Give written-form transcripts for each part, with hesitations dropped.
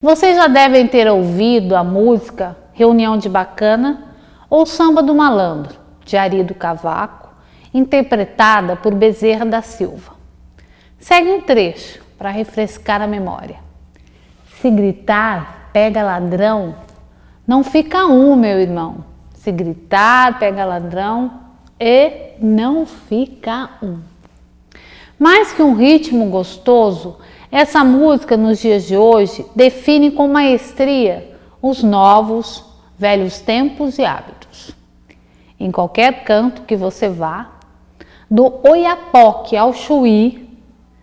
Vocês já devem ter ouvido a música Reunião de Bacana ou Samba do Malandro, de Ari do Cavaco, interpretada por Bezerra da Silva. Segue um trecho para refrescar a memória. Se gritar, pega ladrão, não fica um, meu irmão. Se gritar, pega ladrão e não fica um. Mais que um ritmo gostoso, essa música nos dias de hoje define com maestria os novos, velhos tempos e hábitos. Em qualquer canto que você vá, do Oiapoque ao Chuí,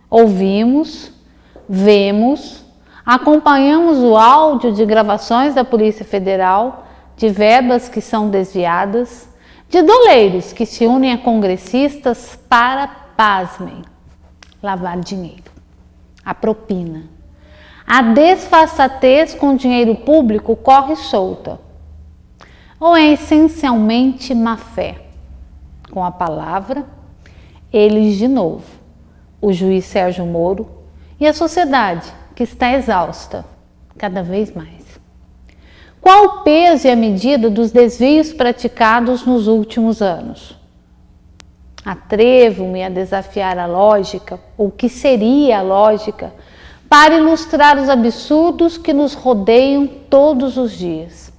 ouvimos, vemos, acompanhamos o áudio de gravações da Polícia Federal, de verbas que são desviadas, de doleiros que se unem a congressistas para, pasmem, lavar dinheiro. A propina. A desfaçatez com dinheiro público corre solta. Ou é essencialmente má fé? Com a palavra, eles de novo, o juiz Sérgio Moro e a sociedade que está exausta, cada vez mais. Qual o peso e a medida dos desvios praticados nos últimos anos? Atrevo-me a desafiar a lógica, ou o que seria a lógica, para ilustrar os absurdos que nos rodeiam todos os dias.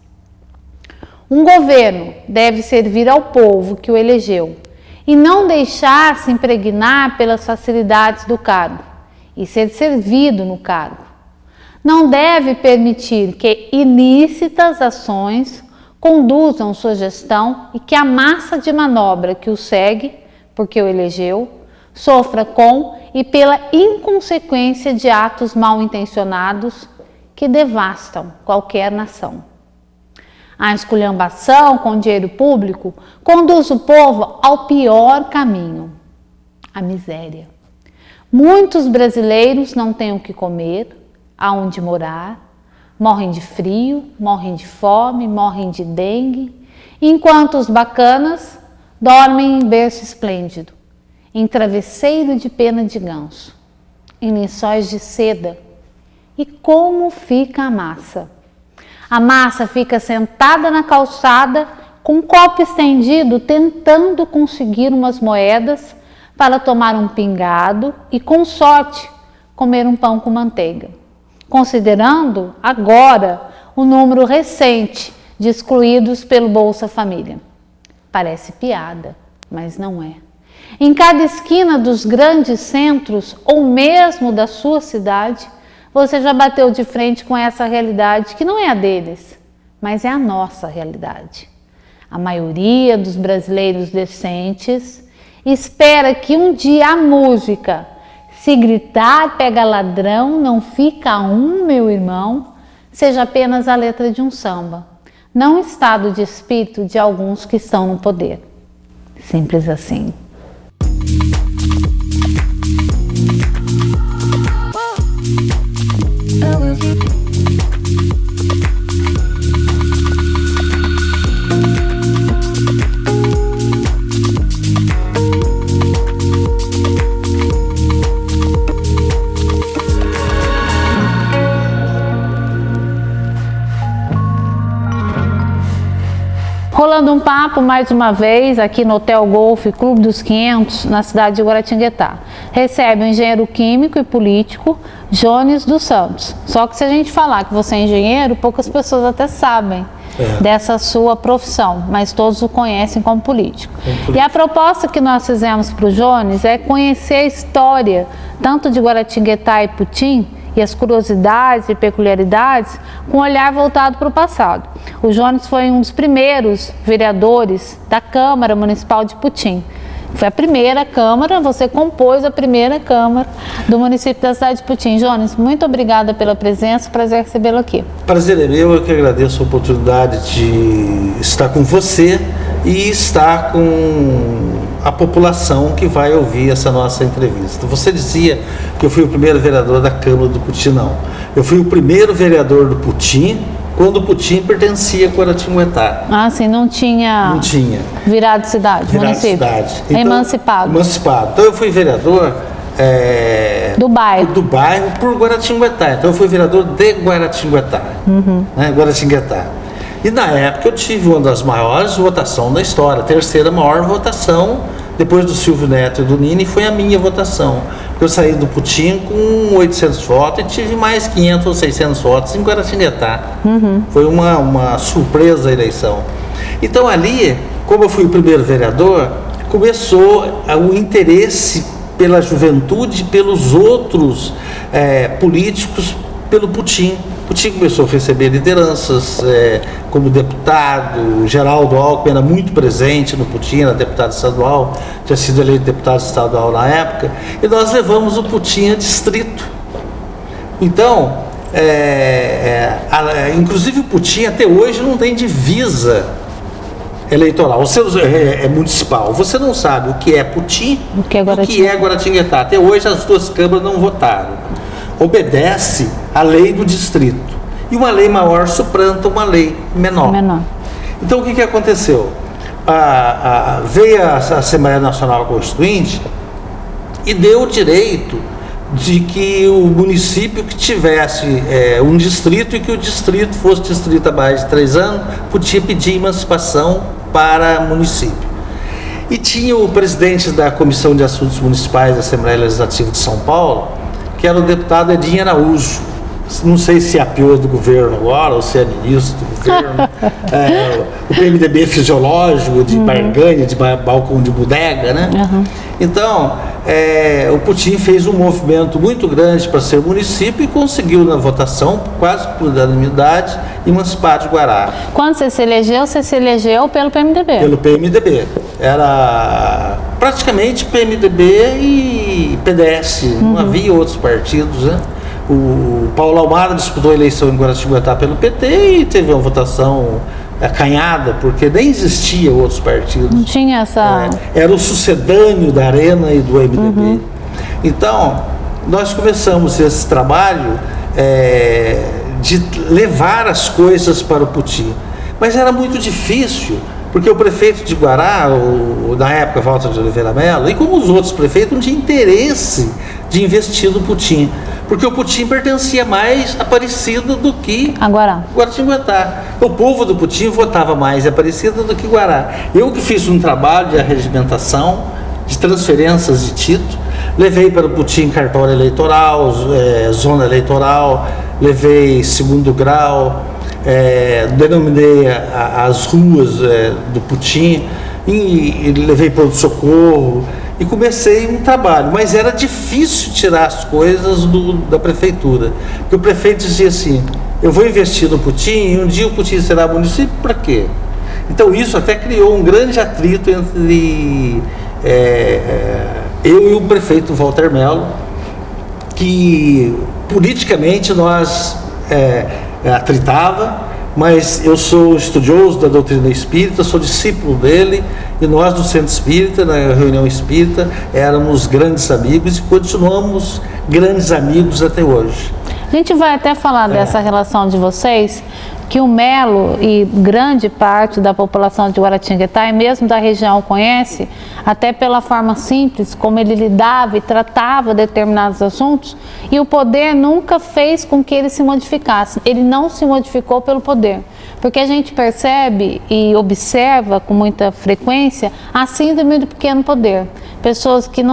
Um governo deve servir ao povo que o elegeu e não deixar-se impregnar pelas facilidades do cargo e ser servido no cargo. Não deve permitir que ilícitas ações conduzam sua gestão e que a massa de manobra que o segue, porque o elegeu, sofra com e pela inconsequência de atos mal intencionados que devastam qualquer nação. A esculhambação com dinheiro público conduz o povo ao pior caminho, a miséria. Muitos brasileiros não têm o que comer, aonde morar, morrem de frio, morrem de fome, morrem de dengue, enquanto os bacanas dormem em berço esplêndido, em travesseiro de pena de ganso, em lençóis de seda. E como fica a massa? A massa fica sentada na calçada, com um copo estendido, tentando conseguir umas moedas para tomar um pingado e, com sorte, comer um pão com manteiga. Considerando, agora, o número recente de excluídos pelo Bolsa Família. Parece piada, mas não é. Em cada esquina dos grandes centros, ou mesmo da sua cidade, você já bateu de frente com essa realidade que não é a deles, mas é a nossa realidade. A maioria dos brasileiros decentes espera que um dia a música, se gritar pega ladrão, não fica um, meu irmão, seja apenas a letra de um samba, não o estado de espírito de alguns que estão no poder. Simples assim. Rolando um papo mais uma vez aqui no Hotel Golf Clube dos 500, na cidade de Guaratinguetá. Recebe o engenheiro químico e político Jones dos Santos. Só que se a gente falar que você é engenheiro, poucas pessoas até sabem dessa sua profissão, mas todos o conhecem como político. E a proposta que nós fizemos para o Jones é conhecer a história tanto de Guaratinguetá e Putim, e as curiosidades e peculiaridades com um olhar voltado para o passado. O Jones foi um dos primeiros vereadores da Câmara Municipal de Putim. Foi a primeira Câmara, você compôs a primeira Câmara do município da cidade de Putim. Jones, muito obrigada pela presença, prazer recebê-lo aqui. Prazer é meu, eu que agradeço a oportunidade de estar com você e estar com a população que vai ouvir essa nossa entrevista. Você dizia que eu fui o primeiro vereador da Câmara do Putim, não. Eu fui o primeiro vereador do Putim quando o Putim pertencia a Guaratinguetá. Ah, sim, não tinha virado cidade, virado município. Cidade. Então, emancipado. Emancipado. Então eu fui vereador do bairro por Guaratinguetá. Então eu fui vereador de Guaratinguetá, né, Guaratinguetá. E na época eu tive uma das maiores votações da história, a terceira maior votação, depois do Silvio Neto e do Nini, foi a minha votação. Eu saí do Putin com 800 votos e tive mais 500 ou 600 votos em Guaratinguetá. Foi uma surpresa a eleição. Então ali, como eu fui o primeiro vereador, começou o interesse pela juventude, pelos outros políticos, pelo Putin. O Putin começou a receber lideranças como deputado. Geraldo Alckmin era muito presente no Putin, era deputado estadual, tinha sido eleito deputado estadual na época, e nós levamos o Putin a distrito. Então, inclusive o Putin até hoje não tem divisa eleitoral, é municipal. Você não sabe o que é Putin e o que é Guaratinguetá. Até hoje as duas câmaras não votaram. Obedece à lei do distrito. E uma lei maior suplanta uma lei menor. Então o que aconteceu? Veio a Assembleia Nacional Constituinte e deu o direito de que o município que tivesse um distrito e que o distrito fosse distrito há mais de 3 anos, podia pedir emancipação para município. E tinha o presidente da Comissão de Assuntos Municipais da Assembleia Legislativa de São Paulo, que era o deputado Edinho Araújo. Não sei se é apiou do governo agora, ou se é ministro do governo. O PMDB fisiológico, de barganha, de balcão de bodega, né? Então, o Putin fez um movimento muito grande para ser município e conseguiu na votação, quase por unanimidade, emancipar de Guará. Quando você se elegeu pelo PMDB? Pelo PMDB. Era praticamente PMDB e PDS, não havia outros partidos, né? O Paulo Almada disputou a eleição em Guaratinguetá pelo PT e teve uma votação acanhada, porque nem existia outros partidos. Não tinha essa... era o sucedâneo da Arena e do MDB. Então, nós começamos esse trabalho de levar as coisas para o Putin. Mas era muito difícil, porque o prefeito de Guará, na época, Walter de Oliveira Mello, e como os outros prefeitos, não tinha interesse de investir no Putin, porque o Putin pertencia mais a Aparecida do que a Guaratinguetá. O povo do Putin votava mais em Aparecida do que Guará. Eu que fiz um trabalho de arregimentação, de transferências de título, levei para o Putin cartório eleitoral, zona eleitoral, levei segundo grau, denominei as ruas do Putin e levei pronto-socorro e comecei um trabalho, mas era difícil tirar as coisas da prefeitura, porque o prefeito dizia assim: eu vou investir no Putin e um dia o Putin será município, para quê? Então isso até criou um grande atrito entre eu e o prefeito Walter Mello, que politicamente nós atritava, mas eu sou estudioso da doutrina espírita, sou discípulo dele, e nós do Centro Espírita, na reunião espírita, éramos grandes amigos e continuamos grandes amigos até hoje. A gente vai até falar dessa relação de vocês, que o Mello e grande parte da população de Guaratinguetá e mesmo da região conhece, até pela forma simples como ele lidava e tratava determinados assuntos, e o poder nunca fez com que ele se modificasse. Ele não se modificou pelo poder, porque a gente percebe e observa com muita frequência a síndrome do pequeno poder. Pessoas que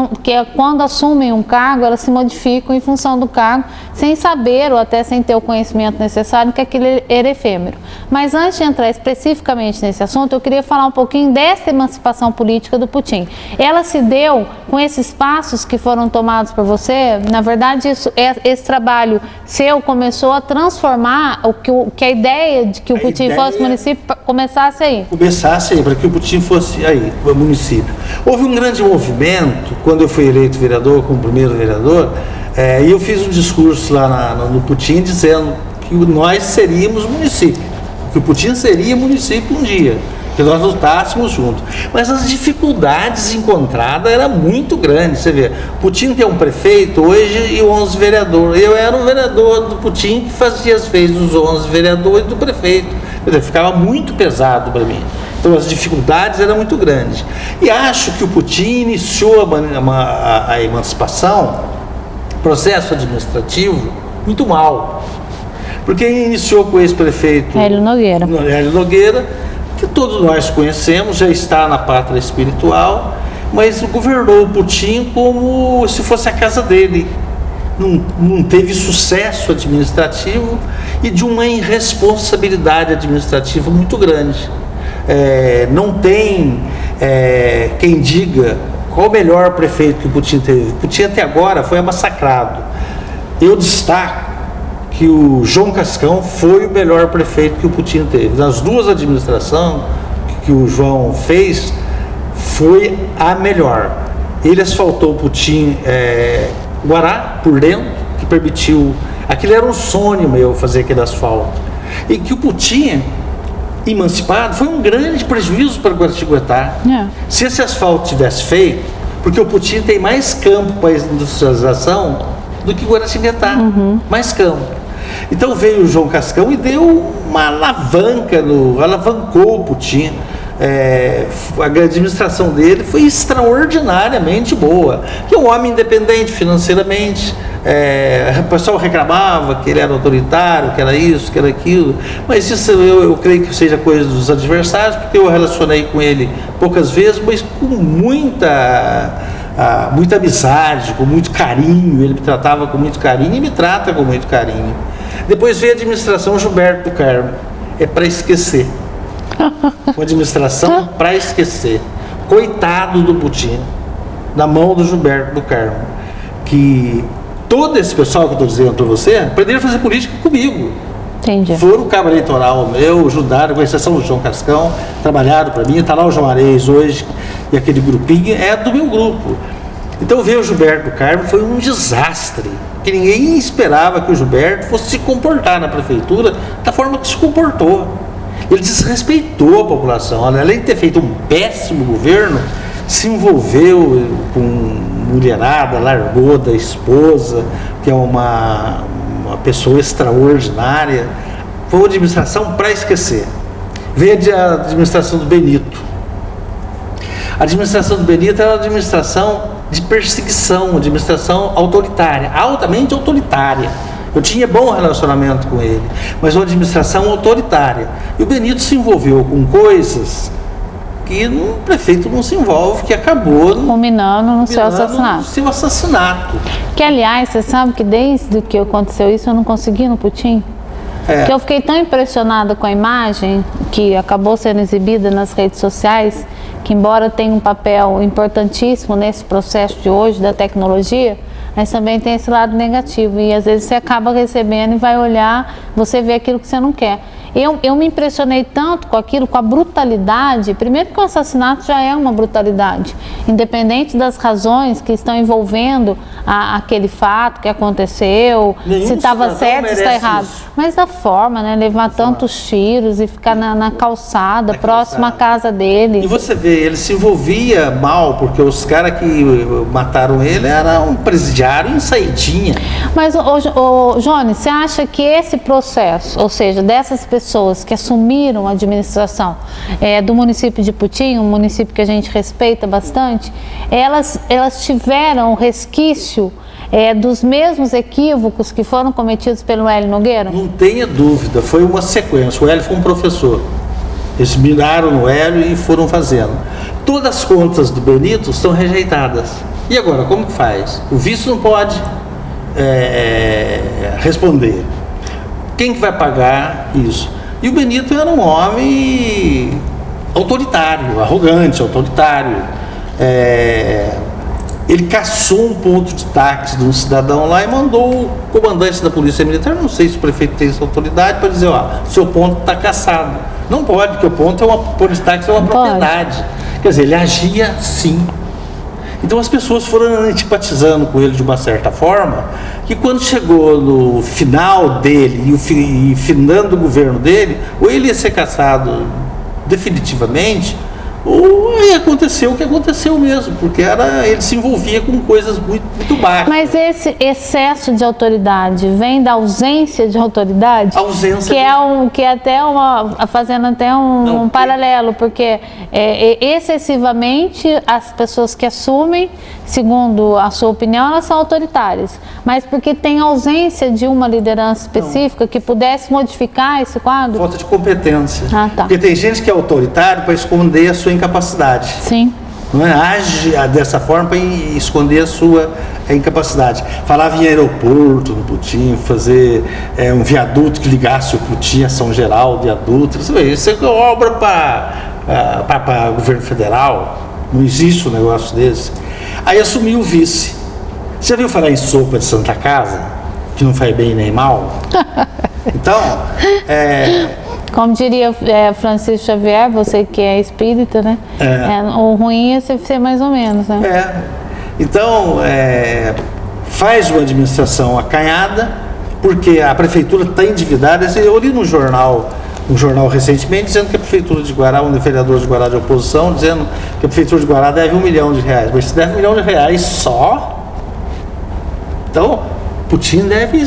quando assumem um cargo, elas se modificam em função do cargo, sem saber ou até sem ter o conhecimento necessário que aquilo era efêmero. Mas antes de entrar especificamente nesse assunto, eu queria falar um pouquinho dessa emancipação política do Putin. Ela se deu com esses passos que foram tomados por você? Na verdade, esse trabalho seu começou a transformar que a ideia de que o Putin fosse município começasse aí. Começasse aí, para que o Putin fosse aí, o município. Houve um grande movimento, quando eu fui eleito vereador, como primeiro vereador, e eu fiz um discurso lá no Putin dizendo que nós seríamos município, que o Putin seria município um dia, que nós lutássemos juntos. Mas as dificuldades encontradas eram muito grandes. Você vê, Putin tem um prefeito hoje e 11 vereadores. Eu era um vereador do Putin que fazia as vezes dos 11 vereadores do prefeito. Quer dizer, ficava muito pesado para mim. Então as dificuldades eram muito grandes. E acho que o Putin iniciou a emancipação, processo administrativo, muito mal. Porque iniciou com o ex-prefeito Hélio Nogueira. Hélio Nogueira, que todos nós conhecemos, já está na pátria espiritual, mas governou o Putin como se fosse a casa dele. Não teve sucesso administrativo e de uma irresponsabilidade administrativa muito grande. Não tem quem diga qual o melhor prefeito que o Putin teve. O Putin até agora foi massacrado. Eu destaco que o João Cascão foi o melhor prefeito que o Putin teve. Nas duas administrações que o João fez, foi a melhor. Ele asfaltou o Putin Guará por dentro, que permitiu. Aquilo era um sonho meu, fazer aquele asfalto. E que o Putin, emancipado, foi um grande prejuízo para Guaratinguetá. Se esse asfalto tivesse feito, porque o Putin tem mais campo para industrialização do que Guaratinguetá, mais campo. Então veio o João Cascão e deu uma alavanca, alavancou o Putin. A administração dele foi extraordinariamente boa, que é um homem independente financeiramente. O pessoal reclamava que ele era autoritário, que era isso, que era aquilo, mas isso eu creio que seja coisa dos adversários, porque eu relacionei com ele poucas vezes, mas com muita amizade, com muito carinho. Ele me tratava com muito carinho e me trata com muito carinho. Depois veio a administração Gilberto do Carmo, para esquecer. Uma administração para esquecer. Coitado do Putin, na mão do Gilberto do Carmo, que todo esse pessoal que eu estou dizendo para você aprenderam a fazer política comigo. Entendi. Foram o cabo eleitoral meu, ajudaram, com exceção do João Cascão, trabalharam para mim. Está lá o João Areis hoje, e aquele grupinho é do meu grupo. Então ver o Gilberto do Carmo foi um desastre, que ninguém esperava que o Gilberto fosse se comportar na prefeitura da forma que se comportou. Ele desrespeitou a população. Além de ter feito um péssimo governo, se envolveu com mulherada, largou da esposa, que é uma pessoa extraordinária. Foi uma administração para esquecer. Veio a administração do Benito. A administração do Benito era uma administração de perseguição, uma administração autoritária, altamente autoritária. Eu tinha bom relacionamento com ele, mas uma administração autoritária. E o Benito se envolveu com coisas que o prefeito não se envolve, que acabou culminando no seu assassinato. No seu assassinato. Que, aliás, você sabe que desde que aconteceu isso, eu não consegui no Putin? Que eu fiquei tão impressionada com a imagem que acabou sendo exibida nas redes sociais, que embora tenha um papel importantíssimo nesse processo de hoje da tecnologia, mas também tem esse lado negativo, e às vezes você acaba recebendo e vai olhar, você vê aquilo que você não quer. Eu me impressionei tanto com aquilo, com a brutalidade. Primeiro que o assassinato já é uma brutalidade, independente das razões que estão envolvendo aquele fato que aconteceu, se estava certo, se está errado. Isso. Mas da forma, né? Levar tantos tiros e ficar na calçada, próximo à casa dele. E você vê, ele se envolvia mal, porque os caras que mataram ele eram um presidiário em saidinha. Mas, Jones, você acha que esse processo, ou seja, dessas pessoas que assumiram a administração do município de Putin, um município que a gente respeita bastante, elas tiveram o resquício dos mesmos equívocos que foram cometidos pelo Hélio Nogueira? Não tenha dúvida, foi uma sequência. O Hélio foi um professor. Eles miraram no Hélio e foram fazendo. Todas as contas do Benito estão rejeitadas. E agora, como que faz? O vice não pode responder. Quem que vai pagar isso? E o Benito era um homem autoritário, arrogante, autoritário. Ele caçou um ponto de táxi de um cidadão lá e mandou o comandante da polícia militar, não sei se o prefeito tem essa autoridade, para dizer, seu ponto está caçado. Não pode, porque o ponto de táxi é uma propriedade. Quer dizer, ele agia assim. Então as pessoas foram antipatizando com ele de uma certa forma, que quando chegou no final dele e finando o governo dele, ou ele ia ser cassado definitivamente, ou Aí aconteceu o que aconteceu mesmo, porque ele se envolvia com coisas muito baixas. Mas esse excesso de autoridade vem da ausência de autoridade? A ausência que é até fazendo até um paralelo, porque excessivamente as pessoas que assumem, segundo a sua opinião, elas são autoritárias, mas porque tem ausência de uma liderança específica que pudesse modificar esse quadro? Falta de competência. Ah, tá. Porque tem gente que é autoritário para esconder a sua incapacidade. Sim. Não é? Age dessa forma para esconder a sua incapacidade. Falava em aeroporto no Putin, fazer um viaduto que ligasse o Putin a São Geraldo, viaduto. Isso é obra para o governo federal. Não existe um negócio desse. Aí assumiu o vice. Você já viu falar em sopa de Santa Casa? Que não faz bem nem mal? Então, como diria Francisco Xavier, você que é espírita, né? O ruim é você ser mais ou menos, né? Então, faz uma administração acanhada, porque a prefeitura está endividada. Eu li no jornal recentemente, dizendo que a prefeitura de Guará, um vereador de Guará de oposição, dizendo que a prefeitura de Guará deve R$1 milhão. Mas se deve R$1 milhão só, então Putin deve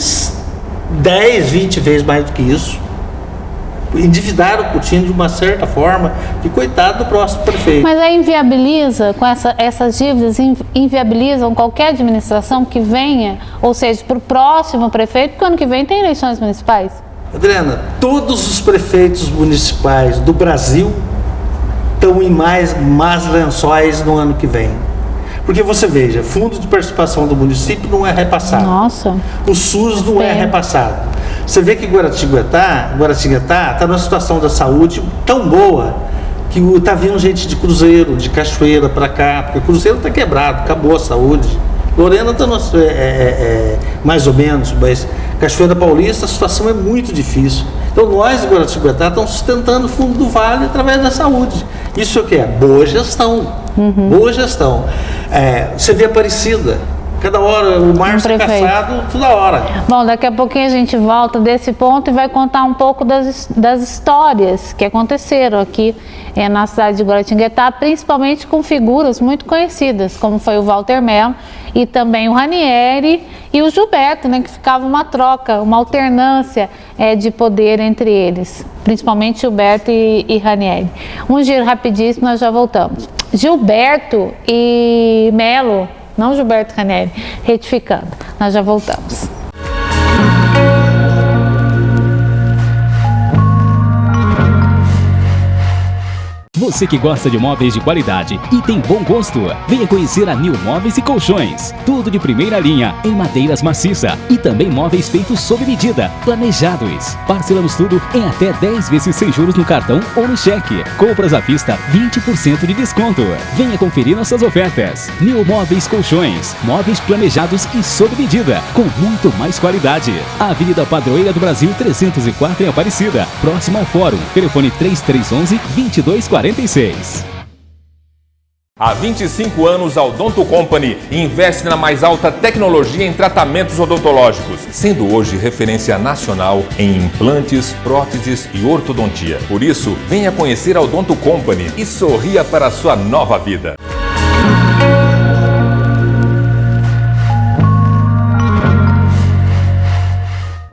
10, 20 vezes mais do que isso. Endividar o Putin de uma certa forma, que coitado do próximo prefeito. Mas aí inviabiliza, com essas dívidas, inviabilizam qualquer administração que venha, ou seja, para o próximo prefeito, porque ano que vem tem eleições municipais. Adriana, todos os prefeitos municipais do Brasil estão em más lençóis no ano que vem. Porque você veja, fundo de participação do município não é repassado. Nossa. O SUS não é repassado. Você vê que Guaratinguetá está numa situação da saúde tão boa que está vindo gente de Cruzeiro, de Cachoeira para cá, porque Cruzeiro está quebrado, acabou a saúde. Lorena está mais ou menos, mas Cachoeira Paulista a situação é muito difícil. Então nós de Guaratinguetá estamos sustentando o fundo do Vale através da saúde. Isso é o que é? Boa gestão. Boa gestão. Você vê Aparecida. Cada hora, o Márcio é caçado toda hora. Bom, daqui a pouquinho a gente volta desse ponto e vai contar um pouco das histórias que aconteceram aqui na cidade de Guaratinguetá, principalmente com figuras muito conhecidas, como foi o Walter Mello e também o Ranieri e o Gilberto, né, que ficava uma troca, uma alternância de poder entre eles, principalmente Gilberto e Ranieri. Um giro rapidíssimo, nós já voltamos. Gilberto e Mello, não Gilberto Ranieri, retificando. Nós já voltamos. Você que gosta de móveis de qualidade e tem bom gosto, venha conhecer a New Móveis e Colchões. Tudo de primeira linha, em madeiras maciça e também móveis feitos sob medida, planejados. Parcelamos tudo em até 10 vezes sem juros no cartão ou no cheque. Compras à vista, 20% de desconto. Venha conferir nossas ofertas. New Móveis Colchões, móveis planejados e sob medida, com muito mais qualidade. Avenida Padroeira do Brasil 304 em Aparecida, próximo ao Fórum. Telefone 3311-2246. Há 25 anos, a Odonto Company investe na mais alta tecnologia em tratamentos odontológicos, sendo hoje referência nacional em implantes, próteses e ortodontia. Por isso, venha conhecer a Odonto Company e sorria para a sua nova vida.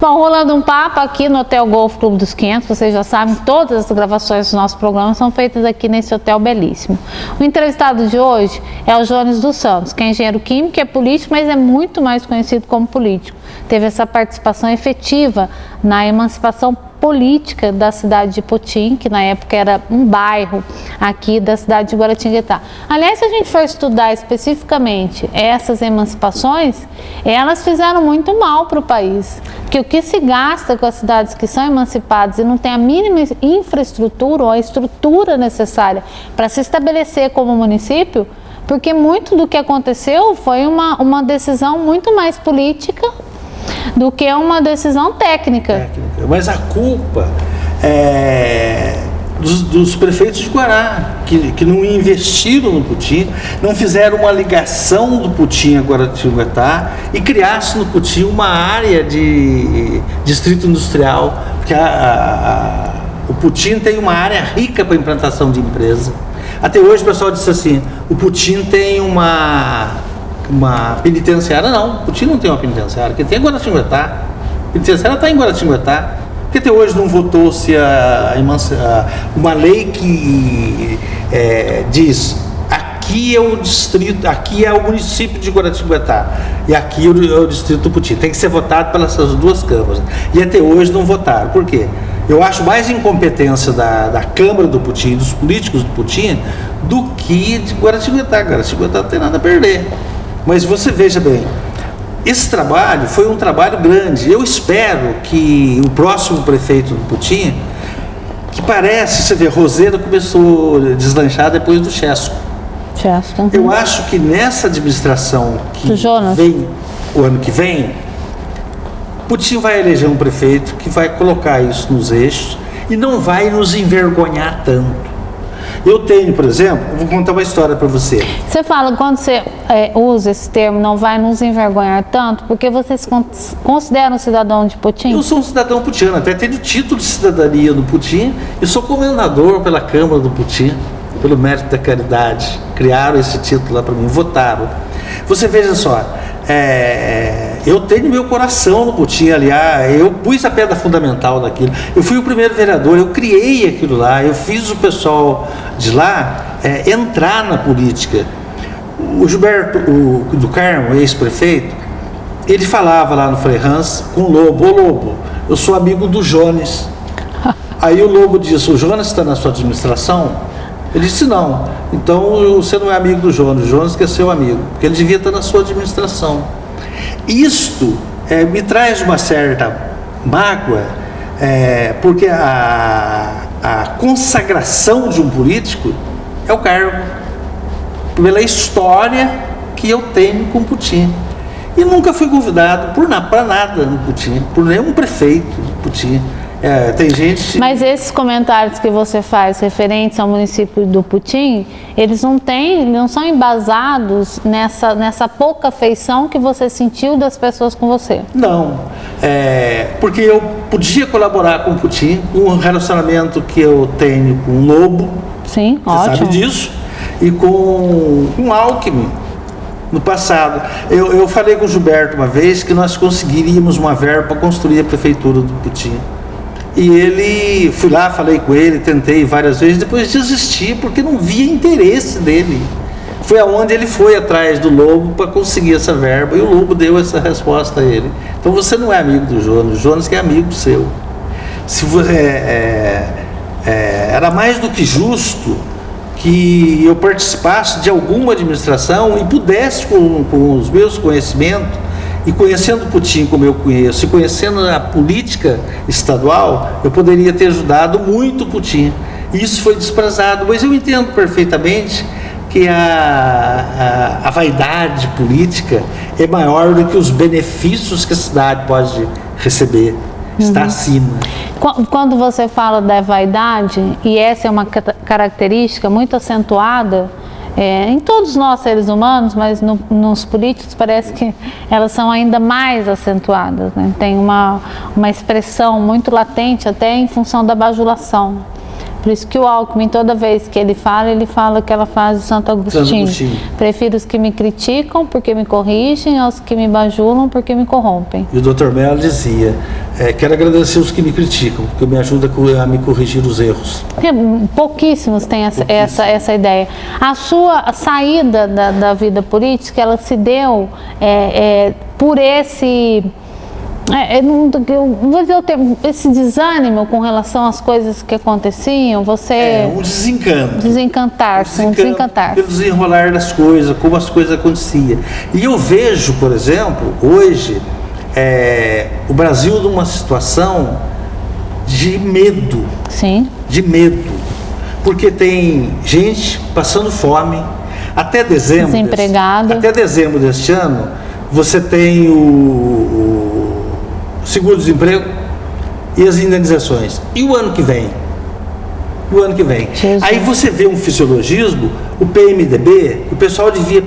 Bom, rolando um papo aqui no Hotel Golf Clube dos 500, vocês já sabem, todas as gravações do nosso programa são feitas aqui nesse hotel belíssimo. O entrevistado de hoje é o Jones dos Santos, que é engenheiro químico, é político, mas é muito mais conhecido como político. Teve essa participação efetiva na emancipação política da cidade de Potim, que na época era um bairro aqui da cidade de Guaratinguetá. Aliás, se a gente for estudar especificamente essas emancipações, elas fizeram muito mal para o país, porque o que se gasta com as cidades que são emancipadas e não tem a mínima infraestrutura ou a estrutura necessária para se estabelecer como município, porque muito do que aconteceu foi uma decisão muito mais política do que uma decisão técnica. Mas a culpa é dos prefeitos de Guará, que não investiram no Putim, não fizeram uma ligação do Putim a Guaratinguetá e criasse no Putim uma área de distrito industrial, porque o Putim tem uma área rica para implantação de empresa. Até hoje o pessoal disse assim, o Putin tem uma penitenciária. Não, o Putin não tem uma penitenciária, que tem em Guaratinguetá. A penitenciária está em Guaratinguetá. Porque até hoje não votou-se uma lei que diz aqui é o distrito, aqui é o município de Guaratinguetá e aqui é o distrito do Putin. Tem que ser votado pelas duas câmaras. E até hoje não votaram. Por quê? Eu acho mais incompetência da Câmara do Putin, dos políticos do Putin, do que de Guaratinguetá. Guaratinguetá não tem nada a perder. Mas você veja bem, esse trabalho foi um trabalho grande. Eu espero que o próximo prefeito do Putin, que parece, você vê, Roseira começou a deslanchar depois do Chesco. Eu acho que nessa administração que vem, o ano que vem, Putin vai eleger um prefeito que vai colocar isso nos eixos e não vai nos envergonhar tanto. Eu tenho, por exemplo, vou contar uma história para você. Você fala, quando você usa esse termo, não vai nos envergonhar tanto, porque você se considera um cidadão de Putin? Eu sou um cidadão putiano, até tenho o título de cidadania do Putin e sou comendador pela Câmara do Putin, pelo mérito da caridade. Criaram esse título lá para mim, votaram. Você veja só, eu tenho meu coração no Putin, aliás, eu pus a pedra fundamental daquilo. Eu fui o primeiro vereador, eu criei aquilo lá, eu fiz o pessoal de lá entrar na política. O Gilberto do Carmo, ex-prefeito, ele falava lá no Frei Hans com o Lobo: ô Lobo, eu sou amigo do Jones. Aí o Lobo disse: o Jones está na sua administração? Ele disse: não, então você não é amigo do Jones, o Jones que é seu amigo, porque ele devia estar na sua administração. Isto me traz uma certa mágoa, porque a consagração de um político é o cargo, pela história que eu tenho com o Putin. E nunca fui convidado para nada no Putin, por nenhum prefeito do Putin. Tem gente... Mas esses comentários que você faz referentes ao município do Putin, eles não são embasados nessa pouca afeição que você sentiu das pessoas com você? Não, porque eu podia colaborar com o Putin, um relacionamento que eu tenho com o Lobo, sim, você ótimo, sabe disso, e com Alckmin no passado. Eu falei com o Gilberto uma vez que nós conseguiríamos uma verba para construir a prefeitura do Putin. E ele, fui lá, falei com ele, tentei várias vezes, depois desisti porque não via interesse dele. Foi aonde ele foi atrás do Lobo para conseguir essa verba e o Lobo deu essa resposta a ele. Então você não é amigo do Jonas, o Jonas que é amigo seu. Se você, era mais do que justo que eu participasse de alguma administração e pudesse, com os meus conhecimentos, e conhecendo o Putin como eu conheço, e conhecendo a política estadual, eu poderia ter ajudado muito o Putin. E isso foi desprezado, mas eu entendo perfeitamente que a vaidade política é maior do que os benefícios que a cidade pode receber. Está acima. Quando você fala da vaidade, e essa é uma característica muito acentuada, em todos nós seres humanos, mas nos políticos parece que elas são ainda mais acentuadas, né? Tem uma expressão muito latente até em função da bajulação. Por isso que o Alckmin, toda vez que ele fala aquela frase de Santo Agostinho: prefiro os que me criticam porque me corrigem aos que me bajulam porque me corrompem. E o Dr. Mello dizia: quero agradecer os que me criticam, porque me ajuda a me corrigir os erros. Pouquíssimos têm essa ideia. A sua saída da vida política, ela se deu por esse... não vou dizer o termo, esse desânimo com relação às coisas que aconteciam, você... um desencanto. Desencantar-se. Pelo desenrolar das coisas, como as coisas aconteciam. E eu vejo, por exemplo, hoje, o Brasil numa situação de medo. Sim. De medo. Porque tem gente passando fome. Até dezembro... Desempregado. Até dezembro deste ano, você tem o seguro-desemprego e as indenizações. E o ano que vem? Jesus. Aí você vê um fisiologismo, o PMDB, o pessoal devia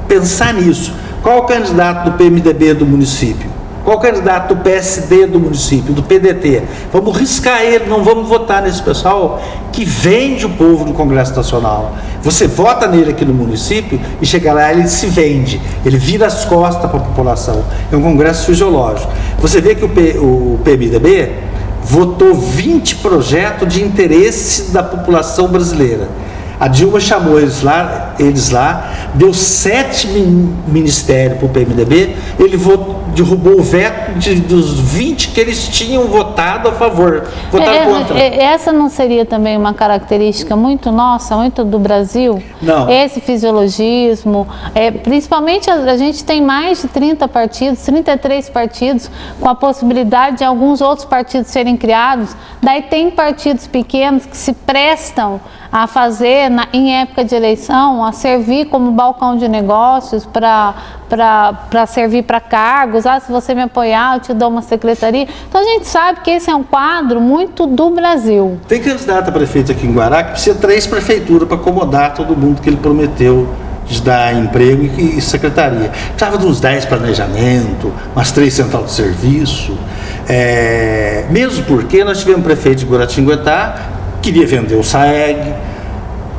pensar nisso. Qual o candidato do PMDB do município? Qual candidato do PSD do município, do PDT? Vamos riscar ele, não vamos votar nesse pessoal que vende o povo no Congresso Nacional. Você vota nele aqui no município e chega lá, ele se vende, ele vira as costas para a população. É um congresso fisiológico. Você vê que o PMDB votou 20 projetos de interesse da população brasileira. A Dilma chamou eles lá, deu 7 ministérios para o PMDB, ele derrubou o veto dos 20 que eles tinham votado a favor, votaram contra. Essa não seria também uma característica muito nossa, muito do Brasil? Não. Esse fisiologismo, principalmente a gente tem mais de 30 partidos, 33 partidos, com a possibilidade de alguns outros partidos serem criados, daí tem partidos pequenos que se prestam a fazer, em época de eleição, a servir como balcão de negócios para servir para cargos. Se você me apoiar, eu te dou uma secretaria. Então a gente sabe que esse é um quadro muito do Brasil. Tem candidato a prefeito aqui em Guará que precisa 3 prefeituras para acomodar todo mundo que ele prometeu de dar emprego e secretaria. Precisava de uns 10 planejamento, umas 3 central de serviço. Mesmo porque nós tivemos prefeito de Guaratinguetá, queria vender o SAEG,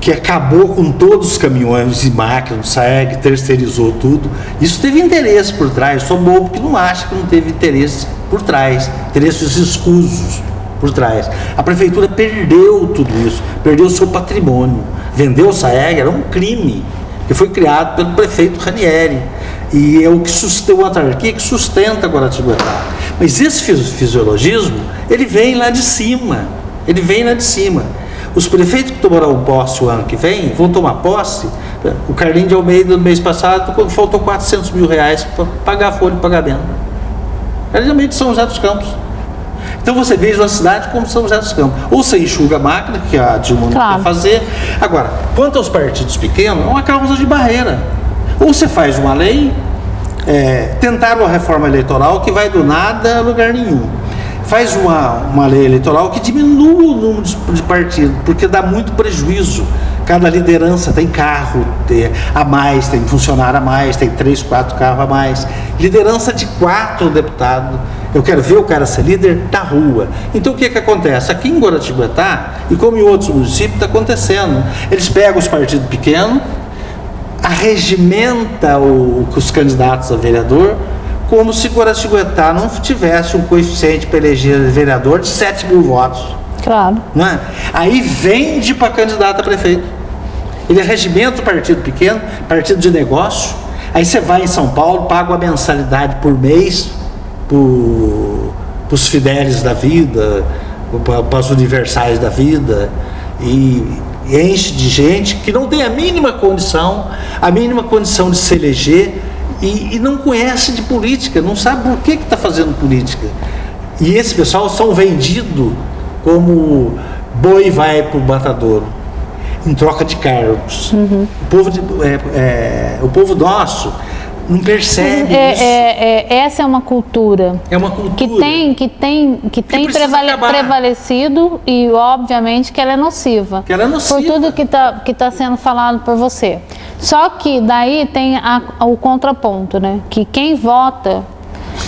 que acabou com todos os caminhões e máquinas do SAEG, terceirizou tudo. Isso teve interesse por trás. Eu sou bobo que não acha que não teve interesse por trás, interesses escusos por trás. A prefeitura perdeu tudo isso, perdeu o seu patrimônio. Vender o SAEG era um crime, que foi criado pelo prefeito Ranieri. E é o que sustenta a autarquia, que sustenta Guaratinguetá. Mas esse fisiologismo, ele vem lá de cima. Ele vem lá de cima. Os prefeitos que tomarão posse o ano que vem vão tomar posse. O Carlinhos de Almeida, no mês passado, faltou R$400 mil para pagar a folha de pagamento. Carlinhos de Almeida de São José dos Campos. Então você veja uma cidade como São José dos Campos. Ou você enxuga a máquina, que a Dilma não quer fazer. Agora, quanto aos partidos pequenos, é uma causa de barreira. Ou você faz uma lei, tentar uma reforma eleitoral que vai do nada a lugar nenhum. Faz uma lei eleitoral que diminua o número de partidos, porque dá muito prejuízo. Cada liderança tem carro a mais, tem funcionário a mais, tem 3, 4 carros a mais. Liderança de 4 deputados. Eu quero ver o cara ser líder da rua. Então o que acontece? Aqui em Guaratinguetá, e como em outros municípios, está acontecendo. Eles pegam os partidos pequenos, arregimenta os candidatos a vereador, como se Guaratinguetá não tivesse um coeficiente para eleger vereador de 7 mil votos. Claro. Não é? Aí vende para candidato a prefeito. Ele arregimenta o partido pequeno, partido de negócio. Aí você vai em São Paulo, paga uma mensalidade por mês para os fidelis da vida, para os universais da vida, e enche de gente que não tem a mínima condição de se eleger. E não conhece de política, não sabe por que está fazendo política. E esse pessoal são vendidos como boi vai para o matadouro, em troca de cargos. Uhum. O povo nosso não percebe isso. Essa é uma cultura. É uma cultura. Que tem prevalecido, e obviamente que ela é nociva. Por tudo que tá sendo falado por você. Só que daí tem o contraponto, né? Que quem vota,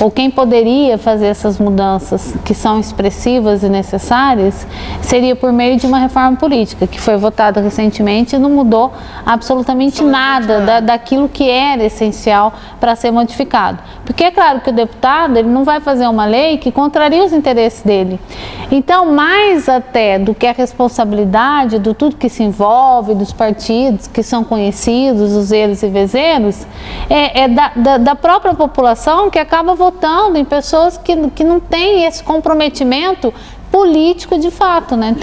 ou quem poderia fazer essas mudanças que são expressivas e necessárias, seria por meio de uma reforma política, que foi votada recentemente e não mudou absolutamente nada daquilo que era essencial para ser modificado. Porque é claro que o deputado, ele não vai fazer uma lei que contraria os interesses dele. Então, mais até do que a responsabilidade do tudo que se envolve, dos partidos que são conhecidos, os eles e vezeiros, da própria população que acaba votando em pessoas que não têm esse comprometimento político de fato, né?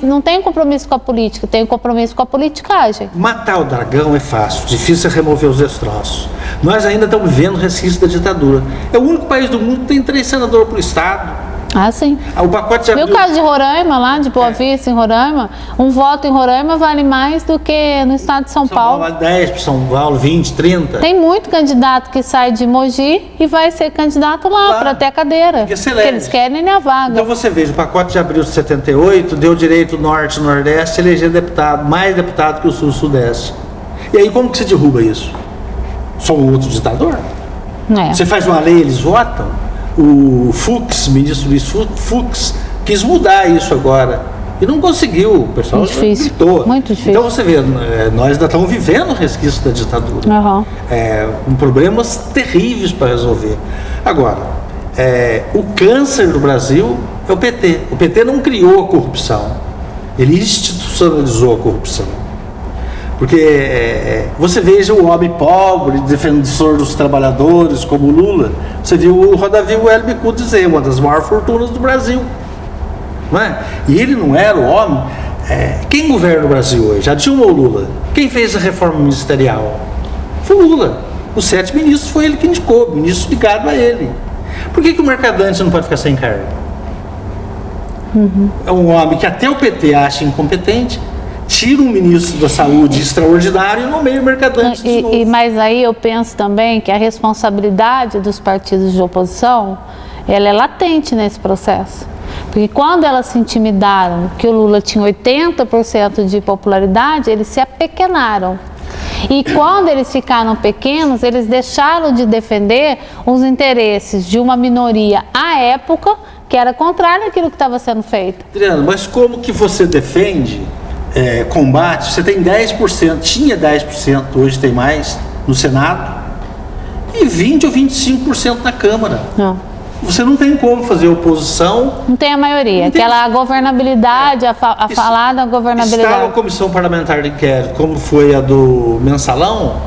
Não tem compromisso com a política, tem compromisso com a politicagem. Matar o dragão é fácil, difícil é remover os destroços. Nós ainda estamos vivendo resquício da ditadura. É o único país do mundo que tem 3 senadores por estado. Ah, sim. O pacote já... Meu caso de Roraima, lá de Boa Vista, em Roraima, um voto em Roraima vale mais do que no estado de São Paulo. Vale 10 para São Paulo, 20, 30. Tem muito candidato que sai de Mogi e vai ser candidato lá para ter a cadeira. Porque eles querem a vaga. Então você veja, o pacote de abril de 78 deu direito ao Norte e Nordeste a eleger deputado, mais deputado que o Sul e Sudeste. E aí como que se derruba isso? Só um outro ditador? Você faz uma lei, eles votam. O Fux, ministro Luiz Fux, quis mudar isso agora. E não conseguiu, o pessoal gritou. Muito difícil. Então você vê, nós ainda estamos vivendo o resquício da ditadura. Com problemas terríveis para resolver. Agora, o câncer do Brasil é o PT. O PT não criou a corrupção, ele institucionalizou a corrupção. Porque você veja o homem pobre, defensor dos trabalhadores, como o Lula. Você viu o Rodavil Hélio Bicudo dizer, uma das maiores fortunas do Brasil. Não é? E ele não era o homem. Quem governa o Brasil hoje? A Dilma ou o Lula? Quem fez a reforma ministerial? Foi o Lula. Os 7 ministros foi ele que indicou, ministros ligados a ele. Por que o Mercadante não pode ficar sem cargo? É um homem que até o PT acha incompetente, tira um ministro da saúde extraordinário e nomeia o Mercadante de novo. Mas aí eu penso também que a responsabilidade dos partidos de oposição, ela é latente nesse processo. Porque quando elas se intimidaram que o Lula tinha 80% de popularidade, eles se apequenaram. E quando eles ficaram pequenos, eles deixaram de defender os interesses de uma minoria à época, que era contrária àquilo que estava sendo feito. Adriana, mas como que você defende, combate? Você tem 10%, tinha 10%, hoje tem mais, no Senado, e 20% ou 25% na Câmara. Não. Você não tem como fazer oposição. Não tem a maioria. Aquela governabilidade, a falada governabilidade. Está uma comissão parlamentar de inquérito, como foi a do Mensalão,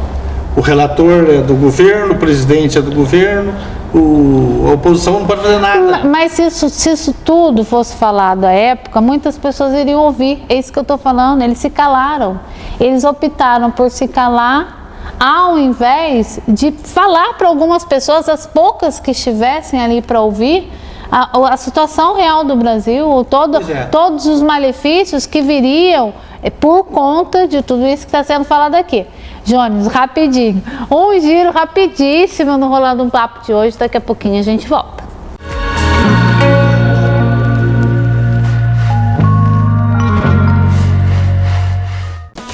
o relator é do governo, o presidente é do governo, a oposição não pode fazer nada. Mas se isso tudo fosse falado à época, muitas pessoas iriam ouvir. É isso que eu estou falando. Eles se calaram. Eles optaram por se calar, ao invés de falar para algumas pessoas, as poucas que estivessem ali para ouvir, a situação real do Brasil, todos os malefícios que viriam por conta de tudo isso que está sendo falado aqui. Jones, rapidinho, um giro rapidíssimo no Rolando um Papo de hoje, daqui a pouquinho a gente volta.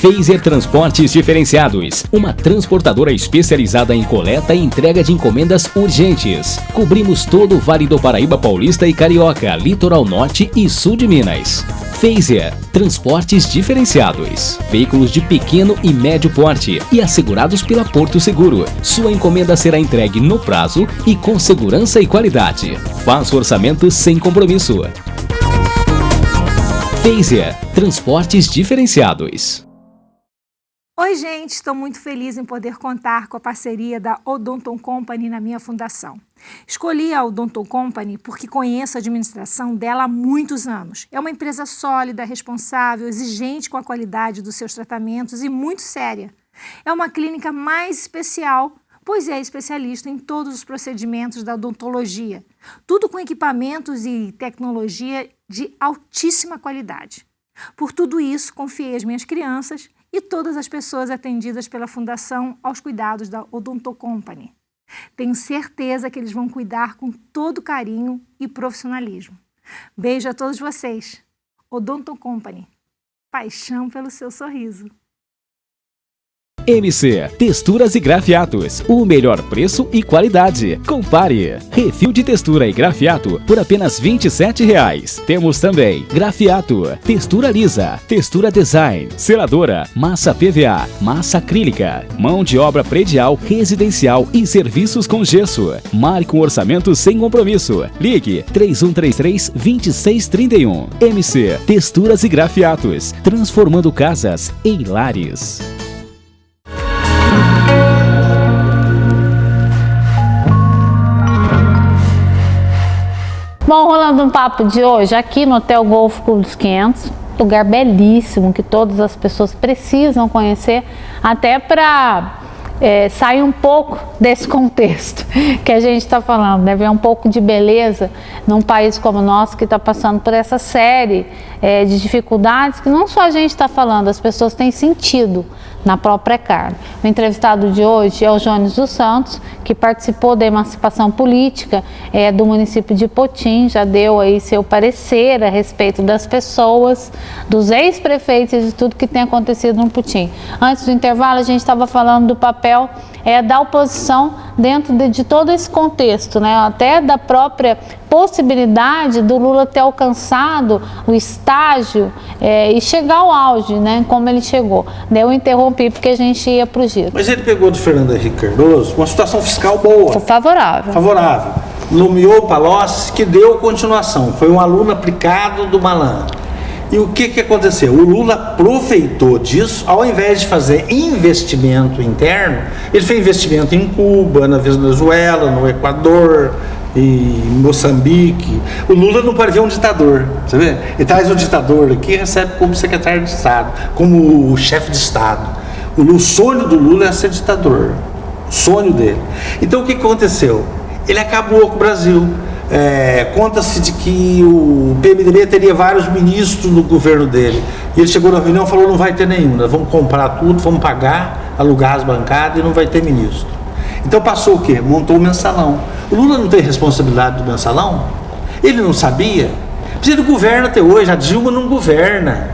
Fazer Transportes Diferenciados, uma transportadora especializada em coleta e entrega de encomendas urgentes. Cobrimos todo o Vale do Paraíba Paulista e Carioca, Litoral Norte e Sul de Minas. Fazer Transportes Diferenciados, veículos de pequeno e médio porte e assegurados pela Porto Seguro. Sua encomenda será entregue no prazo e com segurança e qualidade. Faça o orçamento sem compromisso. Fazer Transportes Diferenciados. Oi, gente, estou muito feliz em poder contar com a parceria da Odonton Company na minha fundação. Escolhi a Odonton Company porque conheço a administração dela há muitos anos. É uma empresa sólida, responsável, exigente com a qualidade dos seus tratamentos e muito séria. É uma clínica mais especial, pois é especialista em todos os procedimentos da odontologia. Tudo com equipamentos e tecnologia de altíssima qualidade. Por tudo isso, confiei as minhas crianças e todas as pessoas atendidas pela Fundação aos cuidados da Odonton Company. Tenho certeza que eles vão cuidar com todo carinho e profissionalismo. Beijo a todos vocês. Odonton Company. Paixão pelo seu sorriso. MC Texturas e Grafiatos, o melhor preço e qualidade. Compare. Refil de textura e grafiato por apenas R$ 27,00. Temos também grafiato, textura lisa, textura design, seladora, massa PVA, massa acrílica, mão de obra predial, residencial e serviços com gesso. Marque um orçamento sem compromisso. Ligue 3133-2631. MC Texturas e Grafiatos, transformando casas em lares. Bom, rolando um papo de hoje aqui no Hotel Golf Clube dos 500, lugar belíssimo que todas as pessoas precisam conhecer, até para sair um pouco desse contexto que a gente está falando, né? Ver um pouco de beleza num país como o nosso que está passando por essa série de dificuldades que não só a gente está falando, as pessoas têm sentido na própria carne. O entrevistado de hoje é o Jones dos Santos, que participou da emancipação política do município de Potim, já deu aí seu parecer a respeito das pessoas, dos ex-prefeitos e de tudo que tem acontecido no Potim. Antes do intervalo, a gente estava falando do papel papel da oposição dentro de todo esse contexto, né? Até da própria possibilidade do Lula ter alcançado o estágio e chegar ao auge, né? Como ele chegou. Daí eu interrompi porque a gente ia para o giro. Mas ele pegou do Fernando Henrique Cardoso uma situação fiscal boa. Foi favorável. Favorável. Nomeou o Palocci, que deu continuação. Foi um aluno aplicado do Malan. E o que aconteceu? O Lula aproveitou disso, ao invés de fazer investimento interno, ele fez investimento em Cuba, na Venezuela, no Equador, em Moçambique. O Lula não pode ver um ditador, você vê? Ele traz o ditador aqui e recebe como secretário de Estado, como o chefe de Estado. O sonho do Lula é ser ditador, o sonho dele. Então o que aconteceu? Ele acabou com o Brasil. Conta-se de que o PMDB teria vários ministros no governo dele. E ele chegou na reunião e falou: não vai ter nenhum, nós vamos comprar tudo, vamos pagar, alugar as bancadas e não vai ter ministro. Então passou o quê? Montou o mensalão. O Lula não tem responsabilidade do mensalão? Ele não sabia? Ele governa até hoje, a Dilma não governa.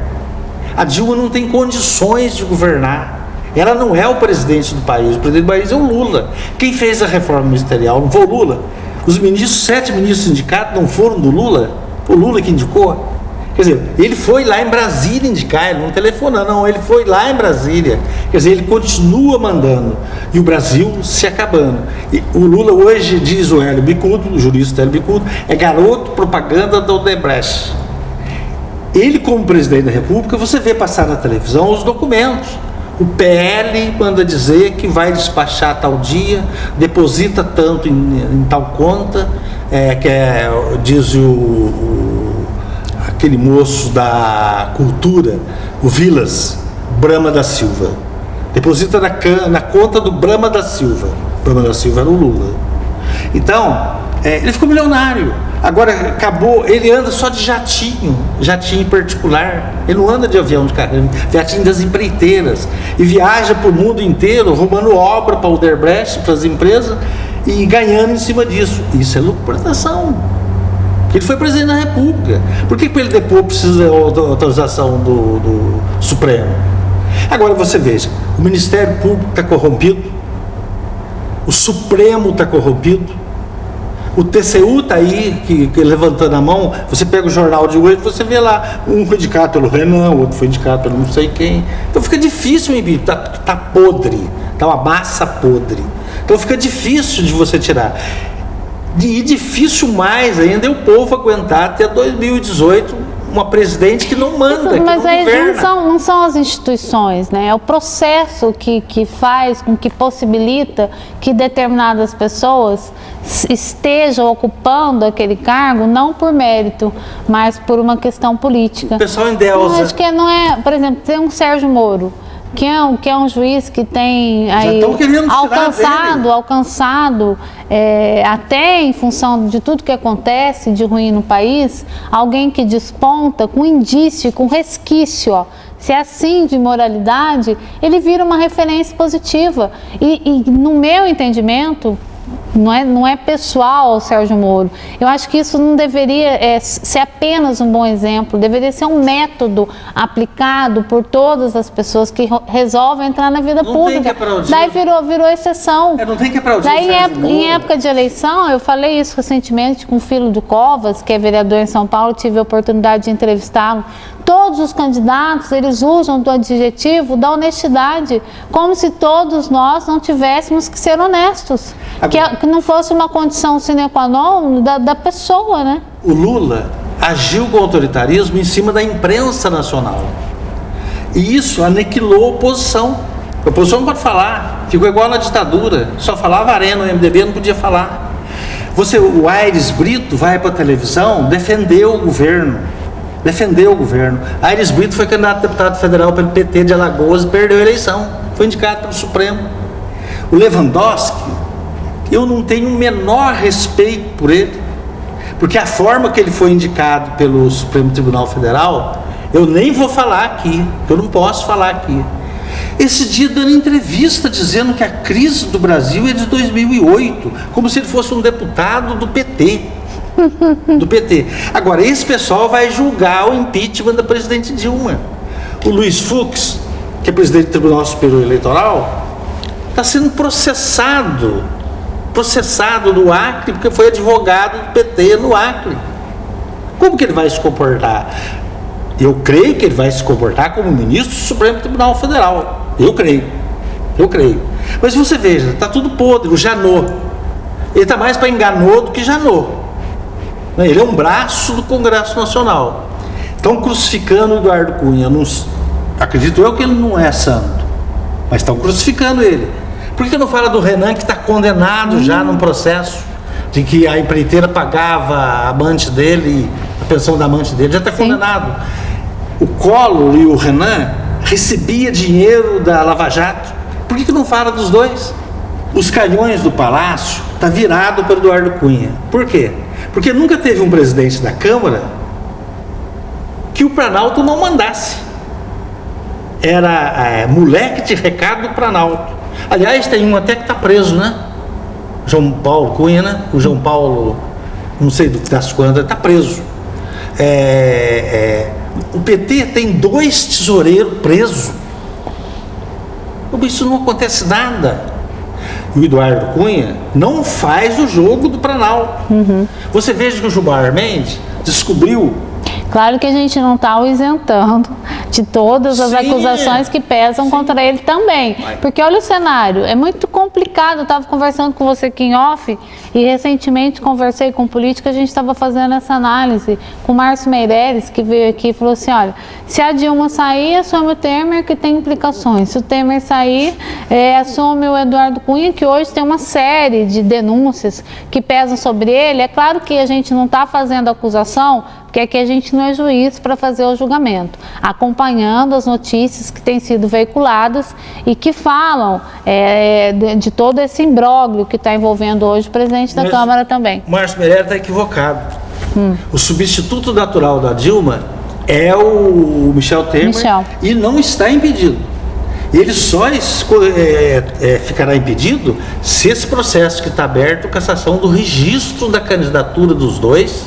A Dilma não tem condições de governar. Ela não é o presidente do país, o presidente do país é o Lula. Quem fez a reforma ministerial não foi o Lula? Os ministros, 7 ministros indicados não foram do Lula? O Lula que indicou? Quer dizer, ele foi lá em Brasília indicar, ele não telefonou, não, ele foi lá em Brasília. Quer dizer, ele continua mandando. E o Brasil se acabando. E o Lula hoje, diz o Hélio Bicudo, o jurista Hélio Bicudo, é garoto propaganda do Odebrecht. Ele, como presidente da República, você vê passar na televisão os documentos. O PL manda dizer que vai despachar tal dia, deposita tanto em tal conta, diz aquele moço da cultura, o Vilas, Brama da Silva. Deposita na conta do Brama da Silva. Brama da Silva era o Lula. Então, ele ficou milionário. Agora acabou, ele anda só de jatinho particular. Ele não anda de avião de carreira, jatinho das empreiteiras. E viaja para o mundo inteiro, arrumando obra para o Odebrecht, para as empresas, e ganhando em cima disso. Isso é lucração. Ele foi presidente da República. Por que para ele depor precisa da autorização do Supremo? Agora você veja, o Ministério Público está corrompido, o Supremo está corrompido, o TCU está aí, que levantando a mão. Você pega o jornal de hoje, você vê lá, um foi indicado pelo Renan, o outro foi indicado pelo não sei quem. Então fica difícil, tá podre, tá uma massa podre. Então fica difícil de você tirar. E difícil mais ainda é o povo aguentar até 2018 uma presidente que não manda, que mas não aí governa. Não são as instituições, né? É o processo que faz com que possibilita que determinadas pessoas estejam ocupando aquele cargo, não por mérito, mas por uma questão política. O pessoal endeusa. Eu acho que não é, por exemplo, tem um Sérgio Moro, que é um juiz que tem aí alcançado até em função de tudo que acontece de ruim no país, alguém que desponta com indício, com resquício, se é assim de moralidade, ele vira uma referência positiva. E no meu entendimento, não é pessoal ao Sérgio Moro. Eu acho que isso não deveria ser apenas um bom exemplo, deveria ser um método aplicado por todas as pessoas que resolvem entrar na vida pública. Daí virou exceção. Não tem que aplaudir. Daí, em época de eleição, eu falei isso recentemente com o filho do Covas, que é vereador em São Paulo, tive a oportunidade de entrevistá-lo. Todos os candidatos, eles usam do adjetivo da honestidade, como se todos nós não tivéssemos que ser honestos. Que não fosse uma condição sine qua non da pessoa, né? O Lula agiu com autoritarismo em cima da imprensa nacional. E isso aniquilou a oposição. A oposição não pode falar. Ficou igual na ditadura. Só falava Arena, o MDB não podia falar. O Aires Brito vai para a televisão defender o governo. Aires Brito foi candidato a deputado federal pelo PT de Alagoas e perdeu a eleição. Foi indicado pelo Supremo. O Lewandowski, eu não tenho o menor respeito por ele, porque a forma que ele foi indicado pelo Supremo Tribunal Federal, eu nem vou falar aqui, eu não posso falar aqui. Esse dia dando entrevista dizendo que a crise do Brasil é de 2008, como se ele fosse um deputado do PT. Agora, esse pessoal vai julgar o impeachment da presidente Dilma. O Luiz Fux, que é presidente do Tribunal Superior Eleitoral, está sendo processado no Acre, porque foi advogado do PT no Acre. Como que ele vai se comportar? Eu creio que ele vai se comportar como ministro do Supremo Tribunal Federal. Eu creio. Mas você veja, está tudo podre. O Janot, ele está mais para enganou do que Janot. Ele é um braço do Congresso Nacional. Estão crucificando o Eduardo Cunha. Acredito eu que ele não é santo, mas estão crucificando ele. Por que não fala do Renan, que está condenado já num processo de que a empreiteira pagava a amante dele, a pensão da amante dele, já está condenado. O Collor e o Renan recebia dinheiro da Lava Jato. Por que não fala dos dois? Os canhões do Palácio está virado para o Eduardo Cunha. Por quê? Porque nunca teve um presidente da Câmara que o Planalto não mandasse. Era moleque de recado do Planalto. Aliás, tem um até que está preso, né? João Paulo Cunha, né? O João Paulo, não sei das quantas, está preso. O PT tem 2 tesoureiros presos. Isso não acontece nada. E o Eduardo Cunha não faz o jogo do Planalto. Você veja que o Gilmar Mendes descobriu. Claro que a gente não está o isentando de todas as acusações que pesam contra ele também. Porque olha o cenário, é muito complicado. Eu estava conversando com você aqui em off e recentemente conversei com política, a gente estava fazendo essa análise com o Márcio Meireles, que veio aqui e falou assim, olha, se a Dilma sair, assume o Temer, que tem implicações. Se o Temer sair, assume o Eduardo Cunha, que hoje tem uma série de denúncias que pesam sobre ele. É claro que a gente não está fazendo acusação, porque aqui a gente não é juiz para fazer o julgamento, acompanhando as notícias que têm sido veiculadas e que falam de todo esse imbróglio que está envolvendo hoje o presidente da Câmara também. O Márcio Meireles está equivocado. O substituto natural da Dilma é o Michel Temer e não está impedido. Ele só ficará impedido se esse processo que está aberto, cassação do registro da candidatura dos dois,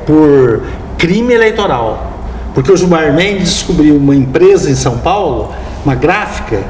por crime eleitoral. Porque o Gilmar Mendes descobriu uma empresa em São Paulo, uma gráfica,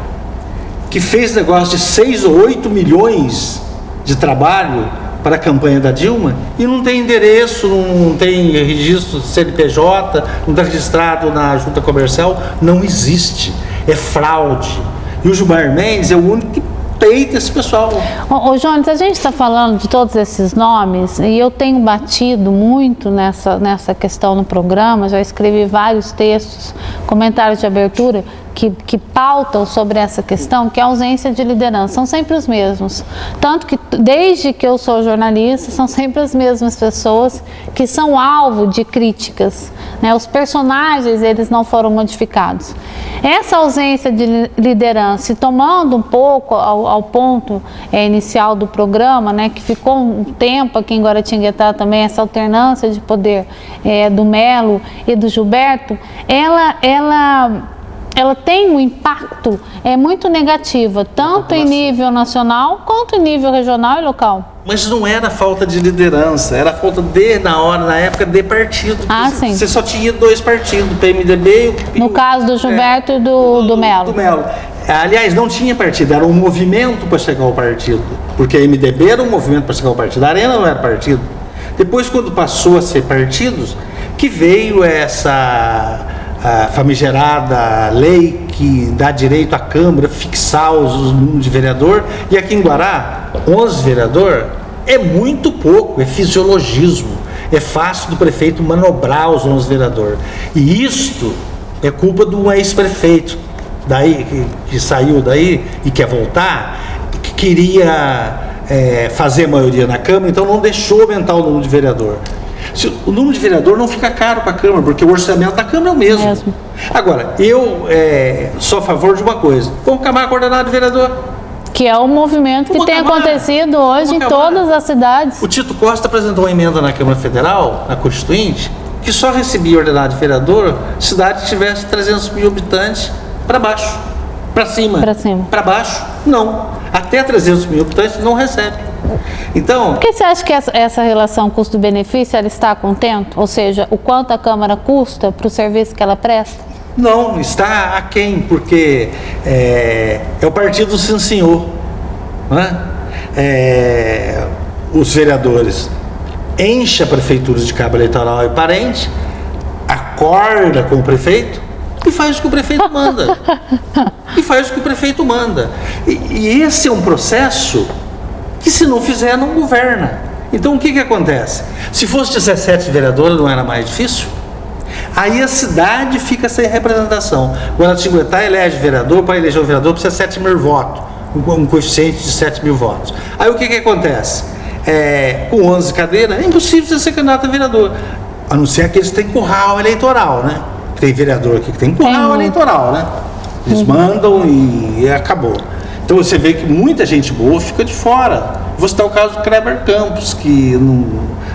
que fez negócio de 6 ou 8 milhões de trabalho para a campanha da Dilma e não tem endereço, não tem registro CNPJ, não está registrado na junta comercial, não existe, é fraude. E o Gilmar Mendes é o único que peita esse pessoal. Ô Jones, a gente está falando de todos esses nomes e eu tenho batido muito nessa questão no programa, já escrevi vários textos, comentários de abertura que pautam sobre essa questão, que é a ausência de liderança. São sempre os mesmos. Tanto que, desde que eu sou jornalista, são sempre as mesmas pessoas que são alvo de críticas. Né? Os personagens, eles não foram modificados. Essa ausência de liderança, e tomando um pouco ao ponto inicial do programa, né, que ficou um tempo aqui em Guaratinguetá também, essa alternância de poder do Melo e do Gilberto, ela tem um impacto muito negativo, tanto em nível nacional quanto em nível regional e local. Mas não era falta de liderança, era falta na época de partido. Sim. Você só tinha 2 partidos, o PMDB e o... No caso do Gilberto e do Melo. Do Melo. Aliás, não tinha partido, era um movimento para chegar ao partido. Porque a MDB era um movimento para chegar ao partido, a Arena não era partido. Depois, quando passou a ser partidos, que veio essa famigerada lei que dá direito à Câmara fixar os números de vereador, e aqui em Guará, 11 vereador é muito pouco, é fisiologismo, é fácil do prefeito manobrar os 11 vereadores. E isto é culpa de um ex-prefeito que saiu daí e quer voltar, que queria fazer a maioria na Câmara, então não deixou aumentar o número de vereador. O número de vereador não fica caro para a Câmara, porque o orçamento da Câmara é o mesmo. Agora, eu sou a favor de uma coisa: vamos acabar a coordenada de vereador. Que é o movimento que tem acontecido hoje em todas as cidades. O Tito Costa apresentou uma emenda na Câmara Federal, na Constituinte, que só recebia ordenado de vereador cidade que tivesse 300 mil habitantes para baixo. Para cima. Para baixo, não. Até 300 mil habitantes não recebe. Então... Por que você acha que essa relação custo-benefício ela está contente? Ou seja, o quanto a Câmara custa para o serviço que ela presta? Não, está aquém, porque é o partido sim senhor, né? Os vereadores enchem a prefeitura de cabo eleitoral e parente, acorda com o prefeito e faz o que o prefeito manda. E esse é um processo que, se não fizer, não governa. Então o que acontece? Se fosse 17 vereadores, não era mais difícil? Aí a cidade fica sem representação. Guaratinguetá elege vereador, para eleger o vereador precisa 7.000 votos, um coeficiente de 7.000 votos. Aí o que acontece? Com 11 cadeiras, é impossível você ser candidato a vereador, a não ser aqueles que têm curral eleitoral, né? Tem vereador aqui que tem curral eleitoral, né? Eles mandam e acabou. Então você vê que muita gente boa fica de fora. Vou citar o caso do Kleber Campos, que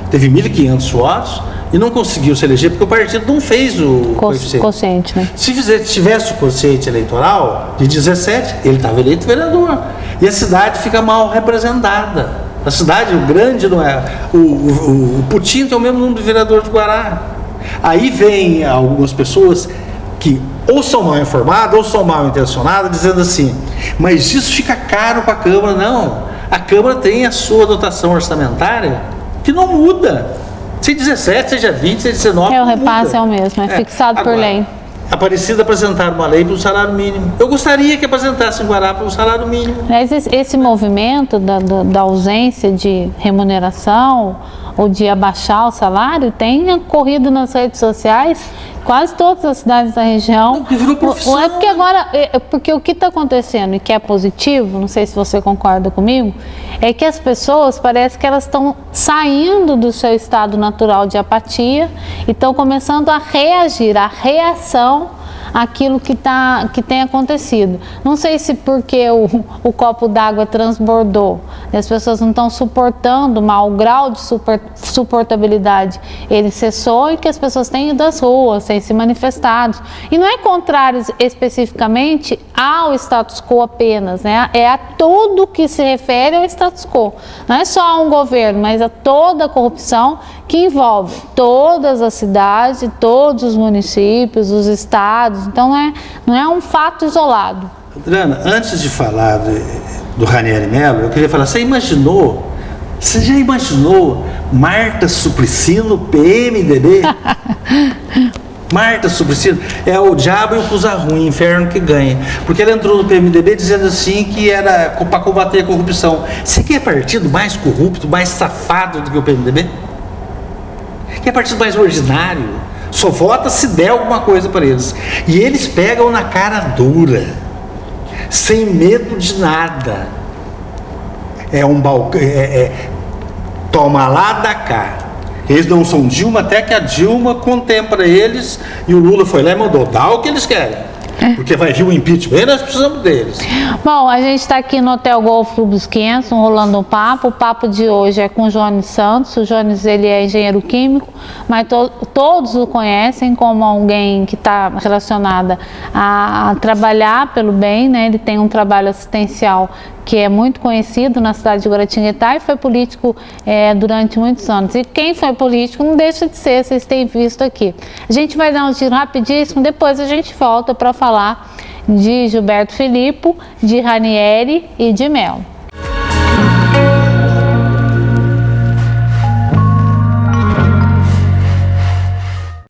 teve 1.500 votos e não conseguiu se eleger porque o partido não fez o quociente, né? Se tivesse o quociente eleitoral de 17, ele estava eleito vereador. E a cidade fica mal representada. A cidade, o grande não é. O Putin tem o mesmo número de vereador de Guará. Aí vem algumas pessoas que ou são mal informadas ou são mal intencionadas, dizendo assim, mas isso fica caro para a Câmara. Não, a Câmara tem a sua dotação orçamentária que não muda. Seja 17, seja 20, seja 19, o repasse é o mesmo, fixado por lei. Aparecida apresentar uma lei para o salário mínimo. Eu gostaria que apresentasse em Guará para o salário mínimo. Mas esse movimento da ausência de remuneração ou de abaixar o salário tem ocorrido nas redes sociais, quase todas as cidades da região. Virou profissão. Não é porque agora, porque o que está acontecendo e que é positivo, não sei se você concorda comigo, é que as pessoas parece que elas estão saindo do seu estado natural de apatia e estão começando a reagir, a reação àquilo que tem acontecido. Não sei se porque o copo d'água transbordou, as pessoas não estão suportando, o grau de suportabilidade ele cessou e que as pessoas têm ido às ruas, têm se manifestado. E não é contrário especificamente ao status quo apenas, né? É a tudo que se refere ao status quo. Não é só a um governo, mas a toda a corrupção que envolve todas as cidades, todos os municípios, os estados. Então não é um fato isolado. Adriana, antes de falar do Ranieri Melo, eu queria falar, você já imaginou Marta Suplicy no PMDB? Marta Suplicy é o diabo e o coisa ruim, inferno que ganha. Porque ela entrou no PMDB dizendo assim que era para combater a corrupção. Você quer partido mais corrupto, mais safado do que o PMDB? Quer partido mais ordinário? Só vota se der alguma coisa para eles. E eles pegam na cara dura, sem medo de nada. Toma lá, dá cá. Eles não são Dilma, até que a Dilma contempla eles e o Lula foi lá e mandou dar o que eles querem. Porque vai vir o impeachment e nós precisamos deles. Bom, a gente está aqui no Hotel Golf Clube dos 500, rolando um papo. O papo de hoje é com o Jones Santos. O Jones, ele é engenheiro químico, mas todos o conhecem como alguém que está relacionada a trabalhar pelo bem, né? Ele tem um trabalho assistencial que é muito conhecido na cidade de Guaratinguetá e foi político durante muitos anos. E quem foi político não deixa de ser, vocês têm visto aqui. A gente vai dar um giro rapidíssimo, depois a gente volta para falar de Gilberto Filippo, de Ranieri e de Melo.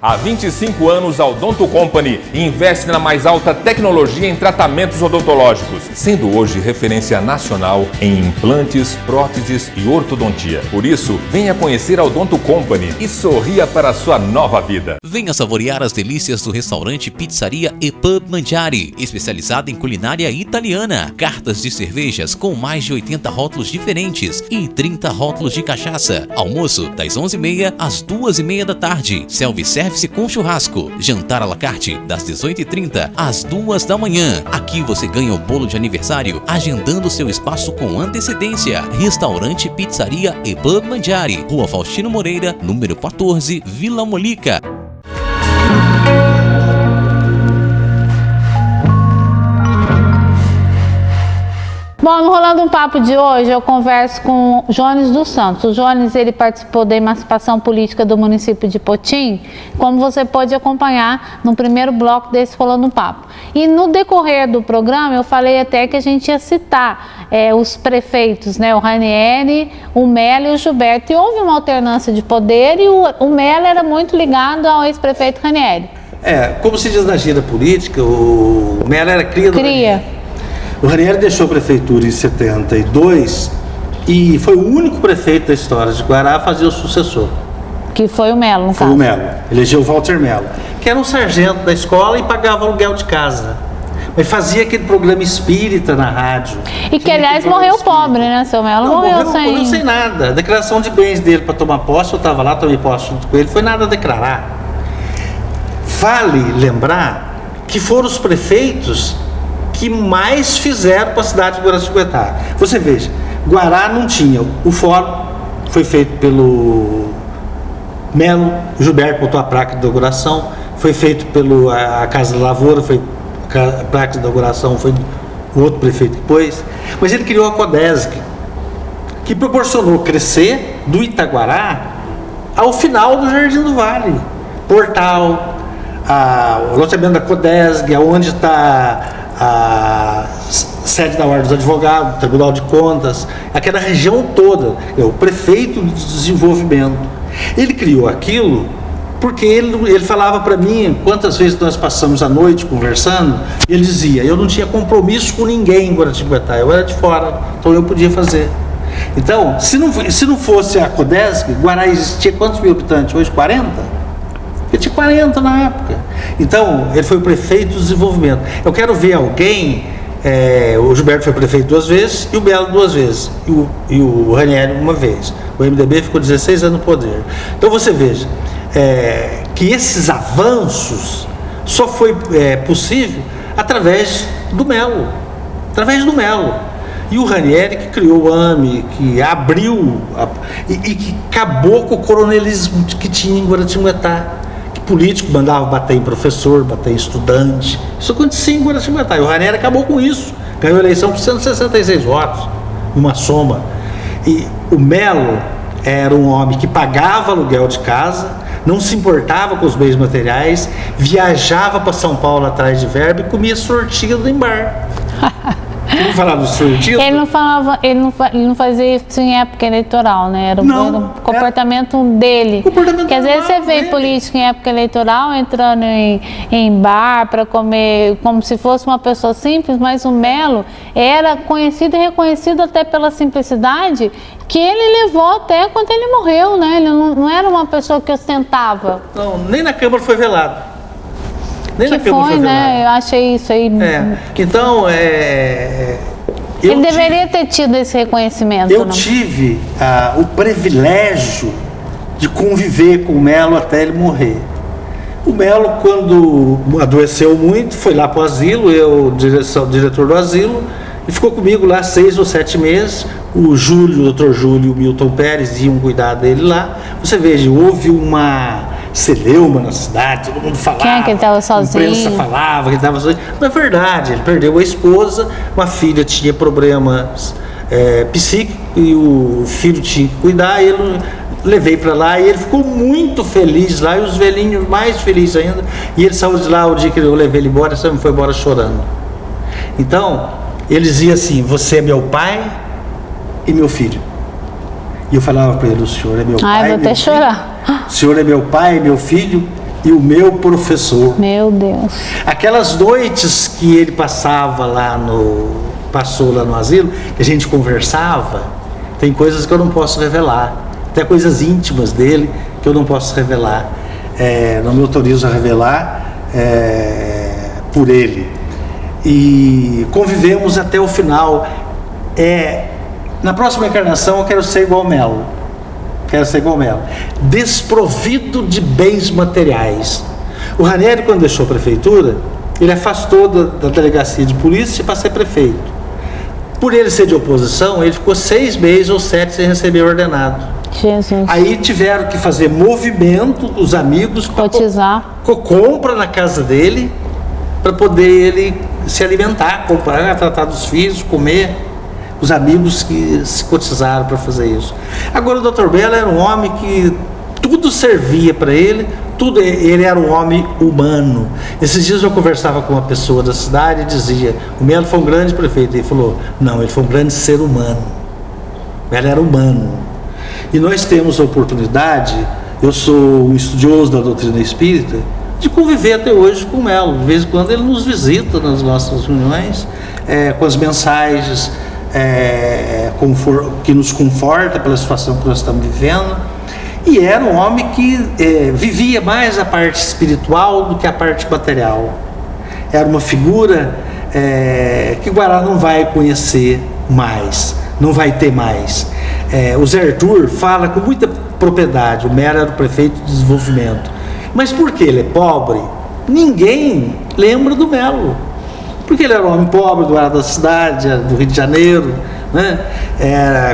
Há 25 anos, a Odonto Company investe na mais alta tecnologia em tratamentos odontológicos, sendo hoje referência nacional em implantes, próteses e ortodontia. Por isso, venha conhecer a Odonto Company e sorria para a sua nova vida. Venha saborear as delícias do restaurante Pizzaria e Pub Mangiari, especializado em culinária italiana. Cartas de cervejas com mais de 80 rótulos diferentes e 30 rótulos de cachaça. Almoço das 11h30 às 2h30 da tarde. Self-service com churrasco. Jantar à la carte das 18h30 às 2 da manhã. Aqui você ganha o bolo de aniversário agendando seu espaço com antecedência. Restaurante Pizzaria e Pub Mangiari, Rua Faustino Moreira, número 14, Vila Molica. Bom, no Rolando um Papo de hoje, eu converso com Jones dos Santos. O Jones, ele participou da emancipação política do município de Potim, como você pode acompanhar no primeiro bloco desse Rolando um Papo. E no decorrer do programa, eu falei até que a gente ia citar os prefeitos, né? O Ranieri, o Mello e o Gilberto. E houve uma alternância de poder e o Mello era muito ligado ao ex-prefeito Ranieri. Como se diz na gira política, o Mello era cria do Ranieri. O Ranieri deixou a prefeitura em 72 e foi o único prefeito da história de Guará a fazer o sucessor. Que foi o Mello, no caso. Foi o Mello, elegeu o Walter Mello, que era um sargento da escola e pagava aluguel de casa. Mas fazia aquele programa espírita na rádio. E que, aliás, morreu pobre, né? Seu Mello morreu sem nada. A declaração de bens dele para tomar posse, eu estava lá, tomei posse junto com ele, foi nada a declarar. Vale lembrar que foram os prefeitos que mais fizeram para a cidade de Guaratinguetá. Você veja, Guará não tinha. O fórum foi feito pelo Mello, Gilberto botou a placa de inauguração, foi feito pela Casa da Lavoura, a placa de inauguração foi o outro prefeito que pôs, mas ele criou a Codesc, que proporcionou crescer do Itaguará ao final do Jardim do Vale. Portal, o loteamento da Codesc, onde está a sede da Ordem dos Advogados, o Tribunal de Contas, aquela região toda, o prefeito de desenvolvimento. Ele criou aquilo porque ele falava para mim, quantas vezes nós passamos a noite conversando, ele dizia, eu não tinha compromisso com ninguém em Guaratinguetá, eu era de fora, então eu podia fazer. Então, se não fosse a Codesc, Guará existia quantos mil habitantes? Hoje 40? Ele tinha 40 na época. Então, ele foi o prefeito do desenvolvimento. Eu quero ver alguém, o Gilberto foi prefeito 2 vezes e o Mello 2 vezes, e o Ranieri 1 vez. O MDB ficou 16 anos no poder. Então você veja que esses avanços só foi possível através do Mello. E o Ranieri que criou o AME, que abriu e que acabou com o coronelismo que tinha em Guaratinguetá. Político mandava bater em professor, bater em estudante. Isso acontecia em Guaratinguetá. E o Ranieri acabou com isso. Ganhou a eleição por 166 votos, uma soma. E o Mello era um homem que pagava aluguel de casa, não se importava com os bens materiais, viajava para São Paulo atrás de verba e comia sortido em bar. Vamos falar do sortido? Ele não fazia isso em época eleitoral, né? Era o comportamento dele. Porque às vezes você vê político em época eleitoral entrando em bar para comer como se fosse uma pessoa simples, mas o Mello era conhecido e reconhecido até pela simplicidade que ele levou até quando ele morreu, né? Ele não era uma pessoa que ostentava. Não, nem na Câmara foi velado. Eu achei isso aí. Então, ele deveria ter tido esse reconhecimento. Eu tive o privilégio de conviver com o Mello até ele morrer. O Mello, quando adoeceu muito, foi lá para o asilo, diretor do asilo, e ficou comigo lá 6 ou 7 meses. O Dr. Júlio e o Milton Pérez iam cuidar dele lá. Você veja, houve uma celeuma na cidade, todo mundo falava. Quem é que ele estava sozinho? A imprensa falava que ele estava sozinho. Não é verdade, ele perdeu a esposa, uma filha tinha problemas psíquicos e o filho tinha que cuidar, ele levei para lá e ele ficou muito feliz lá, e os velhinhos mais felizes ainda, e ele saiu de lá o dia que eu levei ele embora, ele foi embora chorando. Então, ele dizia assim, você é meu pai e meu filho. E eu falava para ele, o senhor é meu pai. Vou até chorar. O senhor é meu pai, meu filho e o meu professor. Meu Deus. Aquelas noites que ele passou lá no asilo, que a gente conversava, tem coisas que eu não posso revelar. Até coisas íntimas dele que eu não posso revelar. Não me autorizo a revelar por ele. E convivemos até o final. Na próxima encarnação eu quero ser igual ao Mello. Desprovido de bens materiais. O Ranieri, quando deixou a prefeitura, ele afastou da delegacia de polícia para ser prefeito. Por ele ser de oposição, ele ficou 6 meses ou 7 sem receber ordenado. Jesus. Aí tiveram que fazer movimento, os amigos, cotizar, compra na casa dele, para poder ele se alimentar, comprar, tratar dos filhos, comer. os amigos que se cotizaram para fazer isso. Agora o Dr. Belo era um homem que tudo servia para ele, ele era um homem humano. Esses dias eu conversava com uma pessoa da cidade e dizia, o Melo foi um grande prefeito. Ele falou, não, ele foi um grande ser humano. O Melo era humano. E nós temos a oportunidade, eu sou um estudioso da doutrina espírita, de conviver até hoje com o Melo. De vez em quando ele nos visita nas nossas reuniões, com as mensagens que nos conforta pela situação que nós estamos vivendo. E era um homem que vivia mais a parte espiritual do que a parte material. Era uma figura que o Guará não vai conhecer mais, não vai ter mais. O Zé Arthur fala com muita propriedade, o Melo era o prefeito de desenvolvimento. Mas porque ele é pobre, ninguém lembra do Melo. Porque ele era um homem pobre, do lado da cidade, do Rio de Janeiro, né?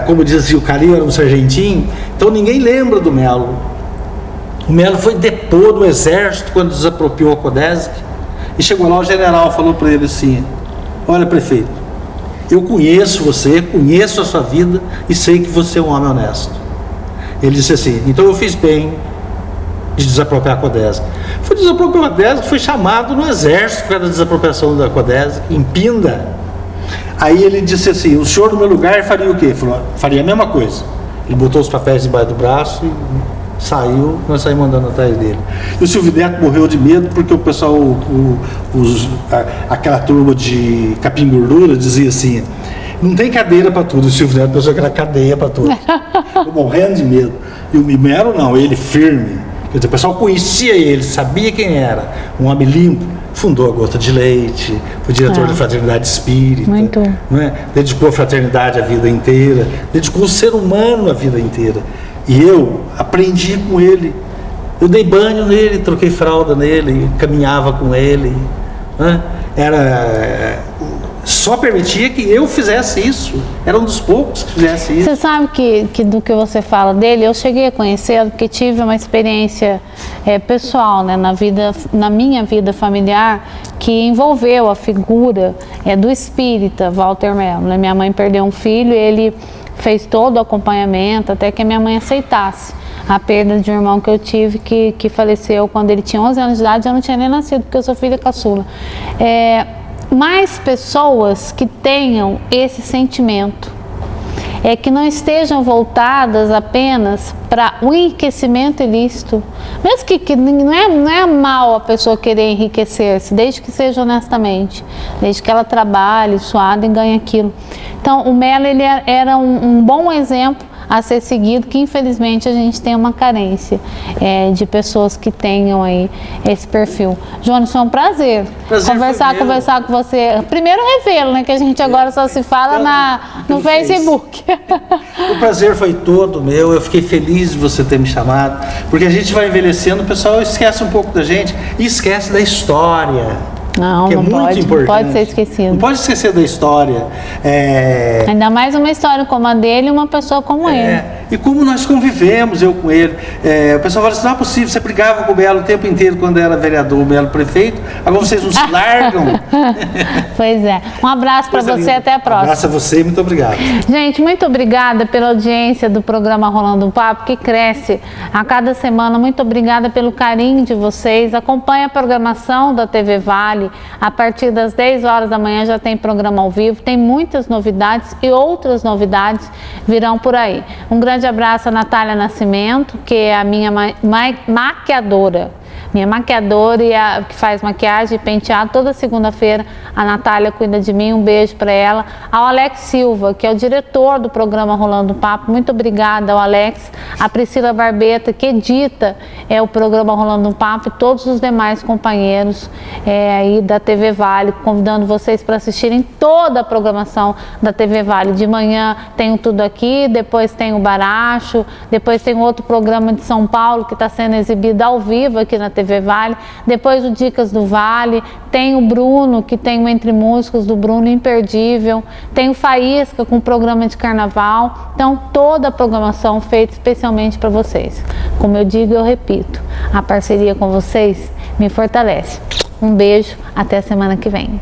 Como dizia o Cali, era um sargentinho. Então ninguém lembra do Melo. O Melo foi depor do exército quando desapropriou a Codesc. E chegou lá, o general falou para ele assim, olha, prefeito, eu conheço você, conheço a sua vida e sei que você é um homem honesto. Ele disse assim, então eu fiz bem de desapropriar a Codesc. Foi desapropriar a Codesc, foi chamado no exército por causa da desapropriação da Codesc, em Pinda. Aí ele disse assim, o senhor no meu lugar faria o quê? Ele falou, faria a mesma coisa. Ele botou os papéis debaixo do braço e saiu, nós saímos andando atrás dele. E o Silvio Neto morreu de medo porque o pessoal, aquela turma de capim gordura dizia assim, não tem cadeira para tudo. O Silvio Neto pensou que era cadeia para tudo. Morrendo de medo. E o Melo não, ele firme. Quer dizer, o pessoal conhecia ele, sabia quem era, um homem limpo, fundou a Gota de Leite, foi diretor da Fraternidade Espírita, né? Dedicou a fraternidade a vida inteira, dedicou o ser humano a vida inteira. E eu aprendi com ele, eu dei banho nele, troquei fralda nele, caminhava com ele, né? Só permitia que eu fizesse isso. Era um dos poucos que fizesse isso. Você sabe que do que você fala dele, eu cheguei a conhecê-lo porque tive uma experiência pessoal, né, na minha vida familiar, que envolveu a figura do espírita Walter Melo. Né? Minha mãe perdeu um filho, ele fez todo o acompanhamento até que a minha mãe aceitasse a perda de um irmão que eu tive, que faleceu quando ele tinha 11 anos de idade. Eu não tinha nem nascido, porque eu sou filha caçula. Mais pessoas que tenham esse sentimento, que não estejam voltadas apenas para o enriquecimento ilícito, mesmo que não é mal a pessoa querer enriquecer-se, desde que seja honestamente, desde que ela trabalhe, suada e ganhe aquilo. Então o Melo ele era um bom exemplo a ser seguido, que infelizmente a gente tem uma carência de pessoas que tenham aí esse perfil. Jones, foi um prazer conversar com você. Primeiro revê-lo, né, que a gente agora só se fala no Facebook. O prazer foi todo meu, eu fiquei feliz de você ter me chamado, porque a gente vai envelhecendo, o pessoal esquece um pouco da gente e esquece da história. Não, que não é muito pode, importante. Não pode ser esquecido. Não pode esquecer da história. Ainda mais uma história como a dele e uma pessoa como ele. E como nós convivemos, eu com ele. O pessoal fala assim, não é possível, você brigava com o Melo o tempo inteiro quando era vereador, o Melo prefeito, agora vocês não se largam. Pois é. Um abraço para você, até a próxima. Um abraço a você e muito obrigado. Gente, muito obrigada pela audiência do programa Rolando um Papo, que cresce a cada semana. Muito obrigada pelo carinho de vocês. Acompanhe a programação da TV Vale. A partir das 10 horas da manhã já tem programa ao vivo, tem muitas novidades e outras novidades virão por aí. Um grande abraço a Natália Nascimento, que é a minha maquiadora. Minha maquiadora e que faz maquiagem e penteado toda segunda-feira. A Natália cuida de mim, um beijo para ela. Ao Alex Silva, que é o diretor do programa Rolando um Papo, muito obrigada ao Alex. A Priscila Barbeta, que edita o programa Rolando um Papo, e todos os demais companheiros aí da TV Vale, convidando vocês para assistirem toda a programação da TV Vale. De manhã tem o Tudo Aqui, depois tem o Baracho, depois tem outro programa de São Paulo que está sendo exibido ao vivo aqui na TV Vale, depois o Dicas do Vale, tem o Bruno, que tem o Entre Músicos do Bruno, imperdível, tem o Faísca com o programa de carnaval. Então toda a programação feita especialmente para vocês. Como eu digo, eu repito, a parceria com vocês me fortalece. Um beijo, até a semana que vem.